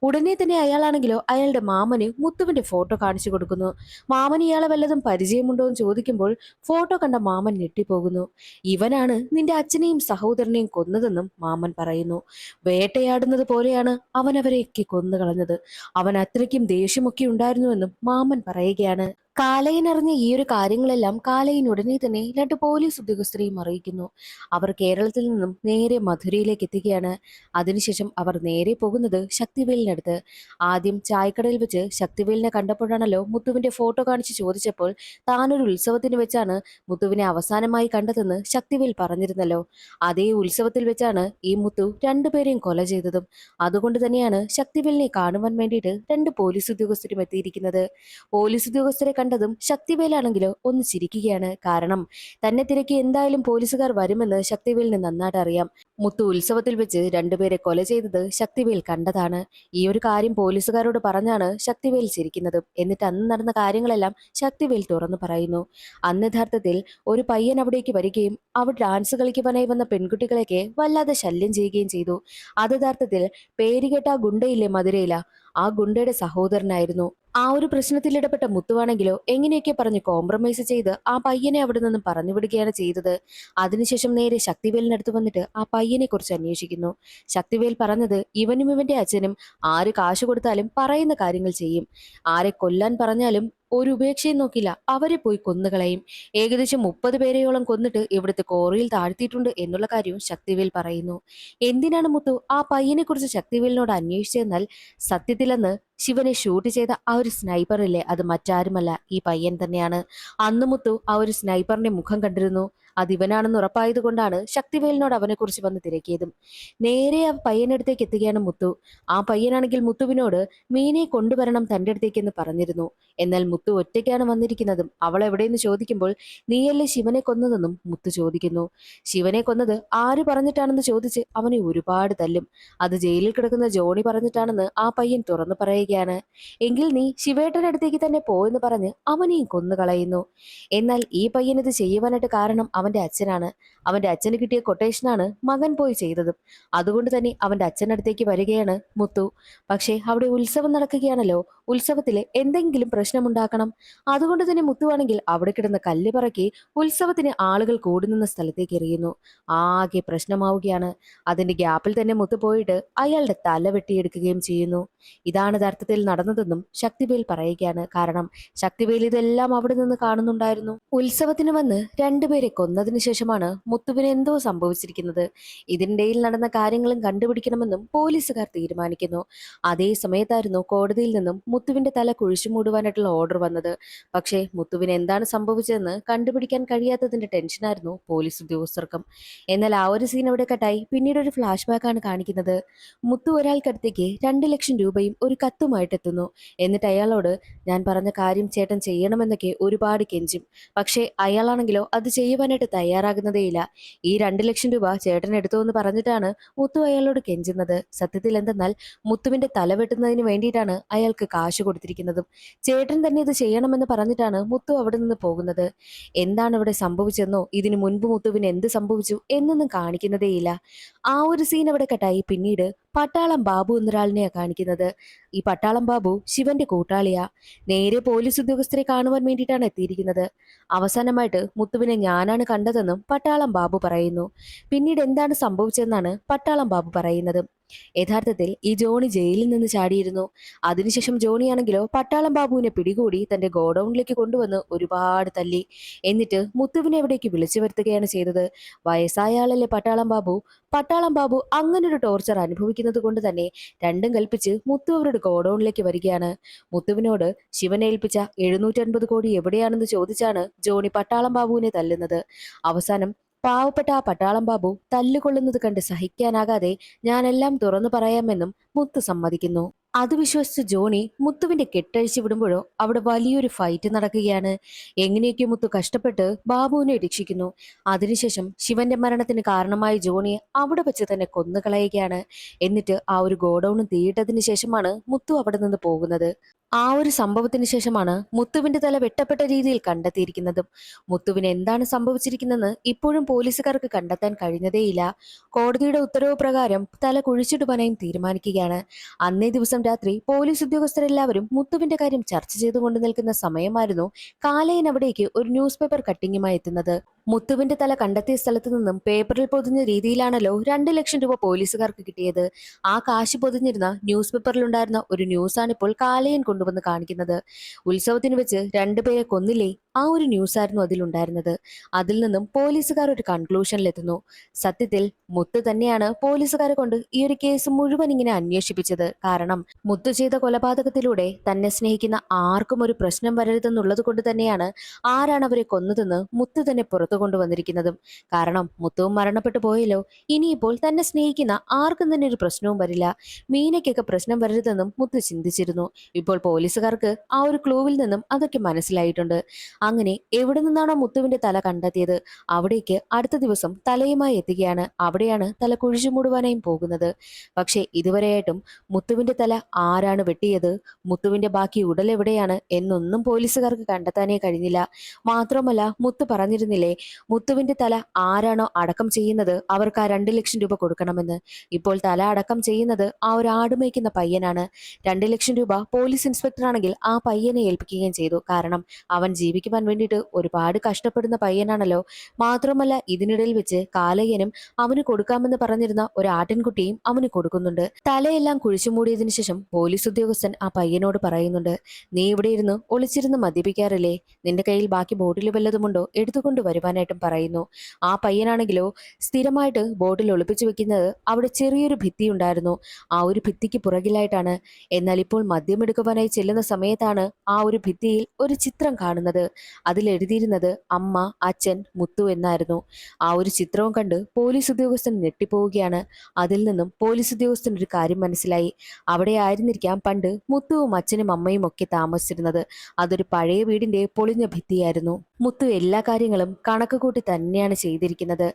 ഉടനെ തന്നെ അയാളാണെങ്കിലോ അയാളുടെ മാമന് മുത്തുവിന്റെ ഫോട്ടോ കാണിച്ചു കൊടുക്കുന്നു. മാമൻ ഇയാളെ വല്ലതും പരിചയമുണ്ടോ എന്ന് ചോദിക്കുമ്പോൾ ഫോട്ടോ കണ്ട മാമൻ ഞെട്ടിപ്പോകുന്നു. ഇവനാണ് നിന്റെ അച്ഛനെയും സഹോദരനെയും കൊന്നതെന്നും മാമൻ പറയുന്നു. വേട്ടയാടുന്നത് പോലെയാണ് അവൻ അവരെയൊക്കെ കൊന്നുകളഞ്ഞത്. അവൻ അത്രയ്ക്കും ദേഷ്യമൊക്കെ ഉണ്ടായിരുന്നുവെന്നും മാമൻ പറയുകയാണ്. കാലയൻ അറിഞ്ഞ ഈ ഒരു കാര്യങ്ങളെല്ലാം കാലയൻ ഉടനെ തന്നെ 2 പോലീസ് ഉദ്യോഗസ്ഥരെയും അറിയിക്കുന്നു. അവർ കേരളത്തിൽ നിന്നും നേരെ മധുരയിലേക്ക് എത്തുകയാണ്. അതിനുശേഷം അവർ നേരെ പോകുന്നത് ശക്തിവേലിനടുത്ത്. ആദ്യം ചായക്കടയിൽ വെച്ച് ശക്തിവേലിനെ കണ്ടപ്പോഴാണല്ലോ മുത്തുവിന്റെ ഫോട്ടോ കാണിച്ച് ചോദിച്ചപ്പോൾ താനൊരു ഉത്സവത്തിന് വെച്ചാണ് മുത്തുവിനെ അവസാനമായി കണ്ടതെന്ന് ശക്തിവേൽ പറഞ്ഞിരുന്നല്ലോ. അതേ ഉത്സവത്തിൽ വെച്ചാണ് ഈ മുത്തു 2 പേരെയും കൊല ചെയ്തതും. അതുകൊണ്ട് തന്നെയാണ് ശക്തിവേലിനെ കാണുവാൻ വേണ്ടിയിട്ട് 2 പോലീസ് ഉദ്യോഗസ്ഥരും എത്തിയിരിക്കുന്നത്. പോലീസ് ഉദ്യോഗസ്ഥരെ കണ്ടതും ശക്തിവേലാണെങ്കിലോ ഒന്ന് ചിരിക്കുകയാണ്. കാരണം തന്നെ തിരക്കി എന്തായാലും പോലീസുകാർ വരുമെന്ന് ശക്തിവേലിന് നന്നായിട്ട് അറിയാം. മുത്തു ഉത്സവത്തിൽ വെച്ച് 2 പേരെ കൊല ചെയ്തത് ശക്തിവേൽ കണ്ടതാണ്. ഈ ഒരു കാര്യം പോലീസുകാരോട് പറഞ്ഞാണ് ശക്തിവേൽ ചിരിക്കുന്നതും. എന്നിട്ട് അന്ന് നടന്ന കാര്യങ്ങളെല്ലാം ശക്തിവേൽ തുറന്നു പറയുന്നു. അന്ന് യഥാർത്ഥത്തിൽ ഒരു പയ്യൻ അവിടേക്ക് വരികയും അവിടെ ഡാൻസ് കളിക്കുവാനായി വന്ന പെൺകുട്ടികളെയൊക്കെ വല്ലാതെ ശല്യം ചെയ്യുകയും ചെയ്തു. അത് യഥാർത്ഥത്തിൽ പേരുകേട്ട ആ ഗുണ്ടയില്ലേ മധുരയില, ആ ഗുണ്ടയുടെ സഹോദരനായിരുന്നു. ആ ഒരു പ്രശ്നത്തിൽ ഇടപെട്ട മുത്തുവാണെങ്കിലോ എങ്ങനെയൊക്കെ പറഞ്ഞ് കോംപ്രമൈസ് ചെയ്ത് ആ പയ്യനെ അവിടെ നിന്നും പറഞ്ഞു വിടുകയാണ് ചെയ്തത്. അതിനുശേഷം നേരെ ശക്തിവേലിനടുത്ത് വന്നിട്ട് ആ പയ്യനെ കുറിച്ച് അന്വേഷിക്കുന്നു. ശക്തിവേൽ പറഞ്ഞത് ഇവനും ഇവന്റെ അച്ഛനും ആര് കാശ് കൊടുത്താലും പറയുന്ന കാര്യങ്ങൾ ചെയ്യും. ആരെ കൊല്ലാൻ പറഞ്ഞാലും ഒരു ഉപേക്ഷയും നോക്കില്ല, അവരെ പോയി കൊന്നുകളയും. ഏകദേശം 30 പേരെയോളം കൊന്നിട്ട് ഇവിടുത്തെ കോറിയിൽ താഴ്ത്തിയിട്ടുണ്ട് എന്നുള്ള കാര്യവും ശക്തിവേൽ പറയുന്നു. എന്തിനാണ് മുത്തു ആ പയ്യനെ കുറിച്ച് ശക്തിവേലിനോട് അന്വേഷിച്ചതെന്നാൽ, സത്യത്തിലെന്ന് ശിവനെ ഷൂട്ട് ചെയ്ത ആ ഒരു സ്നൈപ്പർ ഇല്ലേ, അത് മറ്റാരുമല്ല, ഈ പയ്യൻ തന്നെയാണ്. അന്ന് മുത്തു ആ ഒരു സ്നൈപ്പറിന്റെ മുഖം കണ്ടിരുന്നു. അത് ഇവനാണെന്ന് ഉറപ്പായത് കൊണ്ടാണ് ശക്തിവേലിനോട് അവനെക്കുറിച്ച് വന്ന് തിരക്കിയതും. നേരെ ആ പയ്യനടുത്തേക്ക് എത്തുകയാണ് മുത്തു. ആ പയ്യനാണെങ്കിൽ മുത്തുവിനോട് മീനെ കൊണ്ടുവരണം തന്റെ അടുത്തേക്ക് എന്ന് പറഞ്ഞിരുന്നു. എന്നാൽ മുത്തു ഒറ്റയ്ക്കാണ് വന്നിരിക്കുന്നതും. അവൾ എവിടെയെന്ന് ചോദിക്കുമ്പോൾ നീയല്ലേ ശിവനെ കൊന്നതെന്നും മുത്തു ചോദിക്കുന്നു. ശിവനെ കൊന്നത് ആര് പറഞ്ഞിട്ടാണെന്ന് ചോദിച്ച് അവനെ ഒരുപാട് തല്ലും. അത് ജയിലിൽ കിടക്കുന്ന ജോണി പറഞ്ഞിട്ടാണെന്ന് ആ പയ്യൻ തുറന്നു പറയുകയാണ്. എങ്കിൽ നീ ശിവേട്ടന്റെ അടുത്തേക്ക് തന്നെ പോയെന്ന് പറഞ്ഞ് അവനെയും കൊന്നു കളയുന്നു. എന്നാൽ ഈ പയ്യൻ ഇത് ചെയ്യുവാനായിട്ട് കാരണം അവന്റെ അച്ഛനാണ്. അവന്റെ അച്ഛന് കിട്ടിയ കൊട്ടേഷനാണ് മകൻ പോയി ചെയ്തതും. അതുകൊണ്ട് തന്നെ അവന്റെ അച്ഛനടുത്തേക്ക് വരികയാണ് മുത്തു. പക്ഷേ അവിടെ ഉത്സവം നടക്കുകയാണല്ലോ. ഉത്സവത്തില് എന്തെങ്കിലും പ്രശ്നമുണ്ടാക്കണം. അതുകൊണ്ട് തന്നെ മുത്തുവാണെങ്കിൽ അവിടെ കിടന്ന കല്ല് പറക്കി ഉത്സവത്തിന് ആളുകൾ കൂടി നിന്ന സ്ഥലത്തേക്ക് എറിയുന്നു. ആകെ പ്രശ്നമാവുകയാണ്. അതിന്റെ ഗ്യാപ്പിൽ തന്നെ മുത്തു പോയിട്ട് അയാളുടെ തല വെട്ടിയെടുക്കുകയും ചെയ്യുന്നു. ഇതാണ് യഥാർത്ഥത്തിൽ നടന്നതെന്നും ശക്തിവേൽ പറയുകയാണ്. കാരണം ശക്തിവേൽ ഇതെല്ലാം അവിടെ നിന്ന് കാണുന്നുണ്ടായിരുന്നു. ഉത്സവത്തിന് വന്ന് രണ്ടുപേരെ കൊന്നതിന് ശേഷമാണ് മുത്തുവിന് എന്തോ സംഭവിച്ചിരിക്കുന്നത്. ഇതിനിടയിൽ നടന്ന കാര്യങ്ങളും കണ്ടുപിടിക്കണമെന്നും പോലീസുകാർ തീരുമാനിക്കുന്നു. അതേ സമയത്തായിരുന്നു കോടതിയിൽ നിന്നും മുത്തുവിന്റെ തല കുഴിച്ചു മൂടുവാനായിട്ടുള്ള ഓർഡർ വന്നത്. പക്ഷേ മുത്തുവിന് എന്താണ് സംഭവിച്ചതെന്ന് കണ്ടുപിടിക്കാൻ കഴിയാത്തതിന്റെ ടെൻഷനായിരുന്നു പോലീസ് ഉദ്യോഗസ്ഥർക്കും. എന്നാൽ ആ ഒരു സീൻ അവിടെ കട്ടായി. പിന്നീട് ഒരു ഫ്ലാഷ് ബാക്ക് ആണ് കാണിക്കുന്നത്. മുത്തു ഒരാൾക്കടുത്തേക്ക് 2 ലക്ഷം രൂപയും ഒരു കത്തുമായിട്ട് എത്തുന്നു. എന്നിട്ട് അയാളോട് ഞാൻ പറഞ്ഞ കാര്യം ചേട്ടൻ ചെയ്യണമെന്നൊക്കെ ഒരുപാട് കെഞ്ചും. പക്ഷേ അയാളാണെങ്കിലോ അത് ചെയ്യുവാനായിട്ട് തയ്യാറാകുന്നതേയില്ല. ഈ 2 ലക്ഷം രൂപ ചേട്ടൻ എടുത്തോ എന്ന് പറഞ്ഞിട്ടാണ് മുത്തു അയാളോട് കെഞ്ചുന്നത്. സത്യത്തിൽ എന്തെന്നാൽ മുത്തുവിന്റെ തല വെട്ടുന്നതിന് വേണ്ടിയിട്ടാണ് അയാൾക്ക് കാശ് കൊടുത്തിരിക്കുന്നതും. ചേട്ടൻ തന്നെ ഇത് ചെയ്യണമെന്ന് പറഞ്ഞിട്ടാണ് മുത്തു അവിടെ നിന്ന് പോകുന്നത്. എന്താണ് ഇവിടെ സംഭവിച്ചെന്നോ ഇതിനു മുൻപ് മുത്തുവിന് എന്ത് സംഭവിച്ചു എന്നൊന്നും കാണിക്കുന്നതേയില്ല. ആ ഒരു സീൻ അവിടെ കട്ടായി. പിന്നീട് പട്ടാളം ബാബു എന്നൊരാളിനെയാ കാണിക്കുന്നത്. ഈ പട്ടാളം ബാബു ശിവന്റെ കൂട്ടാളിയാ. നേരെ പോലീസ് ഉദ്യോഗസ്ഥരെ കാണുവാൻ വേണ്ടിയിട്ടാണ് എത്തിയിരിക്കുന്നത്. അവസാനമായിട്ട് മുത്തുവിനെ ഞാനാണ് കണ്ടതെന്നും പട്ടാളം ബാബു പറയുന്നു. പിന്നീട് എന്താണ് സംഭവിച്ചതെന്നാണ് പട്ടാളം ബാബു പറയുന്നത്. യഥാർത്ഥത്തിൽ ഈ ജോണി ജയിലിൽ നിന്ന് ചാടിയിരുന്നു. അതിനുശേഷം ജോണിയാണെങ്കിലോ പട്ടാളം ബാബുവിനെ പിടികൂടി തന്റെ ഗോഡൌണിലേക്ക് കൊണ്ടുവന്ന് ഒരുപാട് തല്ലി. എന്നിട്ട് മുത്തുവിനെ എവിടേക്ക് വിളിച്ചു വരുത്തുകയാണ് ചെയ്തത്. വയസ്സായ ആളല്ലേ പട്ടാളം ബാബു. പട്ടാളം ബാബു അങ്ങനൊരു ടോർച്ചർ അനുഭവിക്കുന്നത് കൊണ്ട് തന്നെ രണ്ടും കൽപ്പിച്ച് മുത്തു അവരുടെ ഗോഡൌണിലേക്ക് വരികയാണ്. മുത്തുവിനോട് ശിവൻ ഏൽപ്പിച്ച 750 കോടി എവിടെയാണെന്ന് ചോദിച്ചാണ് ജോണി പട്ടാളം ബാബുവിനെ തല്ലുന്നത്. അവസാനം പാവപ്പെട്ട ആ പട്ടാളം ബാബു തല്ലുകൊള്ളുന്നത് കണ്ട് സഹിക്കാനാകാതെ ഞാനെല്ലാം തുറന്നു പറയാമെന്നും മുത്തു സമ്മതിക്കുന്നു. അത് വിശ്വസിച്ച് ജോണി മുത്തുവിന്റെ കെട്ടഴിച്ചു വിടുമ്പോഴോ അവിടെ വലിയൊരു ഫൈറ്റ് നടക്കുകയാണ്. എങ്ങനെയൊക്കെ മുത്തു കഷ്ടപ്പെട്ട് ബാബുവിനെ രക്ഷിക്കുന്നു. അതിനുശേഷം ശിവന്റെ മരണത്തിന് കാരണമായ ജോണിയെ അവിടെ വെച്ച് തന്നെ കൊന്നുകളയുകയാണ്. എന്നിട്ട് ആ ഒരു ഗോഡൌൺ തീയിട്ടതിന് ശേഷമാണ് മുത്തു അവിടെ നിന്ന് പോകുന്നത്. ആ ഒരു സംഭവത്തിന് ശേഷമാണ് മുത്തുവിന്റെ തല വെട്ടപ്പെട്ട രീതിയിൽ കണ്ടെത്തിയിരിക്കുന്നതും. മുത്തുവിന് എന്താണ് സംഭവിച്ചിരിക്കുന്നതെന്ന് ഇപ്പോഴും പോലീസുകാർക്ക് കണ്ടെത്താൻ കഴിഞ്ഞതേയില്ല. കോടതിയുടെ ഉത്തരവ് പ്രകാരം തല കുഴിച്ചിടുവാനായും തീരുമാനിക്കുകയാണ്. അന്നേ ദിവസം രാത്രി പോലീസ് ഉദ്യോഗസ്ഥരെല്ലാവരും മുത്തുവിന്റെ കാര്യം ചർച്ച ചെയ്തുകൊണ്ട് നിൽക്കുന്ന സമയമായിരുന്നു കാലയൻ അവിടേക്ക് ഒരു ന്യൂസ് പേപ്പർ കട്ടിങ്ങുമായി എത്തുന്നത്. മുത്തുവിന്റെ തല കണ്ടെത്തിയ സ്ഥലത്ത് നിന്നും പേപ്പറിൽ പൊതിഞ്ഞ രീതിയിലാണല്ലോ 2 ലക്ഷം രൂപ പോലീസുകാർക്ക് കിട്ടിയത്. ആ കാശ് പൊതിഞ്ഞിരുന്ന ന്യൂസ് പേപ്പറിലുണ്ടായിരുന്ന ഒരു ന്യൂസാണ് ഇപ്പോൾ കാലയൻ കൊണ്ടുവന്ന് കാണിക്കുന്നത്. ഉത്സവത്തിന് വെച്ച് 2 പേരെ കൊന്നില്ലേ, ആ ഒരു ന്യൂസായിരുന്നു അതിലുണ്ടായിരുന്നത്. അതിൽ നിന്നും പോലീസുകാർ ഒരു കൺക്ലൂഷനിലെത്തുന്നു. സത്യത്തിൽ മുത്ത് തന്നെയാണ് പോലീസുകാരെ കൊണ്ട് ഈ ഒരു കേസ് മുഴുവൻ ഇങ്ങനെ അന്വേഷിപ്പിച്ചത്. കാരണം മുത്ത് ചെയ്ത കൊലപാതകത്തിലൂടെ തന്നെ സ്നേഹിക്കുന്ന ആർക്കും ഒരു പ്രശ്നം വരരുതെന്നുള്ളത് കൊണ്ട് തന്നെയാണ് ആരാണ് അവരെ കൊന്നതെന്ന് മുത്ത് തന്നെ പുറത്തു കൊണ്ടുവന്നിരിക്കുന്നതും. കാരണം മുത്തുവും മരണപ്പെട്ടു പോയല്ലോ, ഇനിയിപ്പോൾ തന്നെ സ്നേഹിക്കുന്ന ആർക്കും തന്നെ ഒരു പ്രശ്നവും വരില്ല. മീനയ്ക്കൊക്കെ പ്രശ്നം വരരുതെന്നും മുത്ത് ചിന്തിച്ചിരുന്നു. ഇപ്പോൾ പോലീസുകാർക്ക് ആ ഒരു ക്ലൂവിൽ നിന്നും അതൊക്കെ മനസ്സിലായിട്ടുണ്ട്. അങ്ങനെ എവിടെ നിന്നാണോ മുത്തുവിന്റെ തല കണ്ടെത്തിയത് അവിടേക്ക് അടുത്ത ദിവസം തലയുമായി എത്തുകയാണ്. അവിടെയാണ് തല കുഴിച്ചു മൂടുവാനായും പോകുന്നത്. പക്ഷെ ഇതുവരെയായിട്ടും മുത്തുവിന്റെ തല ആരാണ് വെട്ടിയത്, മുത്തുവിന്റെ ബാക്കി ഉടൽ എവിടെയാണ് എന്നൊന്നും പോലീസുകാർക്ക് കണ്ടെത്താനേ കഴിഞ്ഞില്ല. മാത്രമല്ല മുത്ത് പറഞ്ഞിരുന്നില്ലേ, മുത്തുവിന്റെ തല ആരാണോ അടക്കം ചെയ്യുന്നത് അവർക്ക് ആ 2 ലക്ഷം രൂപ കൊടുക്കണമെന്ന്. ഇപ്പോൾ തല അടക്കം ചെയ്യുന്നത് ആ ഒരു ആട് മേയ്ക്കുന്ന പയ്യനാണ്. 2 ലക്ഷം രൂപ പോലീസ് ഇൻസ്പെക്ടർ ആണെങ്കിൽ ആ പയ്യനെ ഏൽപ്പിക്കുകയും ചെയ്തു. കാരണം അവൻ ജീവിക്കുവാൻ വേണ്ടിയിട്ട് ഒരുപാട് കഷ്ടപ്പെടുന്ന പയ്യനാണല്ലോ. മാത്രമല്ല ഇതിനിടയിൽ വെച്ച് കാലയ്യനും അവന് കൊടുക്കാമെന്ന് പറഞ്ഞിരുന്ന ഒരു ആട്ടിൻകുട്ടിയും അവന് കൊടുക്കുന്നുണ്ട്. തലയെല്ലാം കുഴിച്ചു മൂടിയതിനു ശേഷം പോലീസ് ഉദ്യോഗസ്ഥൻ ആ പയ്യനോട് പറയുന്നുണ്ട്, നീ ഇവിടെ ഇരുന്ന് ഒളിച്ചിരുന്ന് മദ്യപിക്കാറില്ലേ, നിന്റെ കയ്യിൽ ബാക്കി ബോട്ടിൽ വല്ലതുമുണ്ടോ എടുത്തുകൊണ്ട് വരുവാനായിട്ടും പറയുന്നു. ആ പയ്യനാണെങ്കിലോ സ്ഥിരമായിട്ട് ബോട്ടിൽ ഒളിപ്പിച്ചു വെക്കുന്നത് അവിടെ ചെറിയൊരു ഭിത്തി ഉണ്ടായിരുന്നു, ആ ഒരു ഭിത്തിക്ക് പുറകിലായിട്ടാണ്. എന്നാൽ ഇപ്പോൾ മദ്യമെടുക്കുവാനായി ചെല്ലുന്ന സമയത്താണ് ആ ഒരു ഭിത്തിയിൽ ഒരു ചിത്രം കാണുന്നത്. അതിൽ എഴുതിയിരുന്നത് അമ്മ, അച്ഛൻ, മുത്തു എന്നായിരുന്നു. ആ ഒരു ചിത്രവും കണ്ട് പോലീസ് ഉദ്യോഗസ്ഥൻ ഞെട്ടിപ്പോവുകയാണ്. അതിൽ നിന്നും പോലീസ് ഉദ്യോഗസ്ഥൻ ഒരു കാര്യം മനസ്സിലായി. അവിടെ ആയിരുന്നിരിക്കാം പണ്ട് മുത്തുവും അച്ഛനും അമ്മയും ഒക്കെ താമസിച്ചിരുന്നത്. അതൊരു പഴയ വീടിന്റെ പൊളിഞ്ഞ ഭിത്തിയായിരുന്നു. മുത്തു എല്ലാ കാര്യങ്ങളും കണക്ക് കൂട്ടി തന്നെയാണ് ചെയ്തിരിക്കുന്നത്.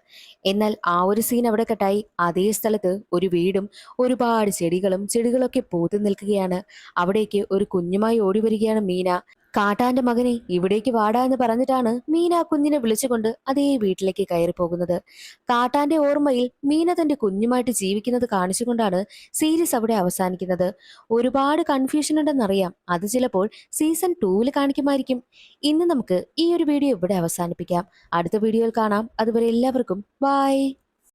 എന്നാൽ ആ ഒരു സീൻ അവിടെ കട്ടായി. അതേ സ്ഥലത്ത് ഒരു വീടും ഒരുപാട് ചെടികളൊക്കെ പൂത്തു നിൽക്കുകയാണ്. അവിടേക്ക് ഒരു കുഞ്ഞുമായി ഓടി വരികയാണ് മീന. കാട്ടാന്റെ മകനെ ഇവിടേക്ക് വാടാ എന്ന് പറഞ്ഞിട്ടാണ് മീന ആ കുഞ്ഞിനെ വിളിച്ചുകൊണ്ട് അതേ വീട്ടിലേക്ക് കയറി പോകുന്നത്. കാട്ടാന്റെ ഓർമ്മയിൽ മീന തന്റെ കുഞ്ഞുമായിട്ട് ജീവിക്കുന്നത് കാണിച്ചുകൊണ്ടാണ് സീരീസ് അവിടെ അവസാനിക്കുന്നത്. ഒരുപാട് കൺഫ്യൂഷൻ ഉണ്ടെന്നറിയാം, അത് ചിലപ്പോൾ സീസൺ 2 കാണിക്കുമായിരിക്കും. ഇന്ന് നമുക്ക് ഈ ഒരു വീഡിയോ ഇവിടെ അവസാനിപ്പിക്കാം. അടുത്ത വീഡിയോയിൽ കാണാം. അതുവരെ എല്ലാവർക്കും ബൈ.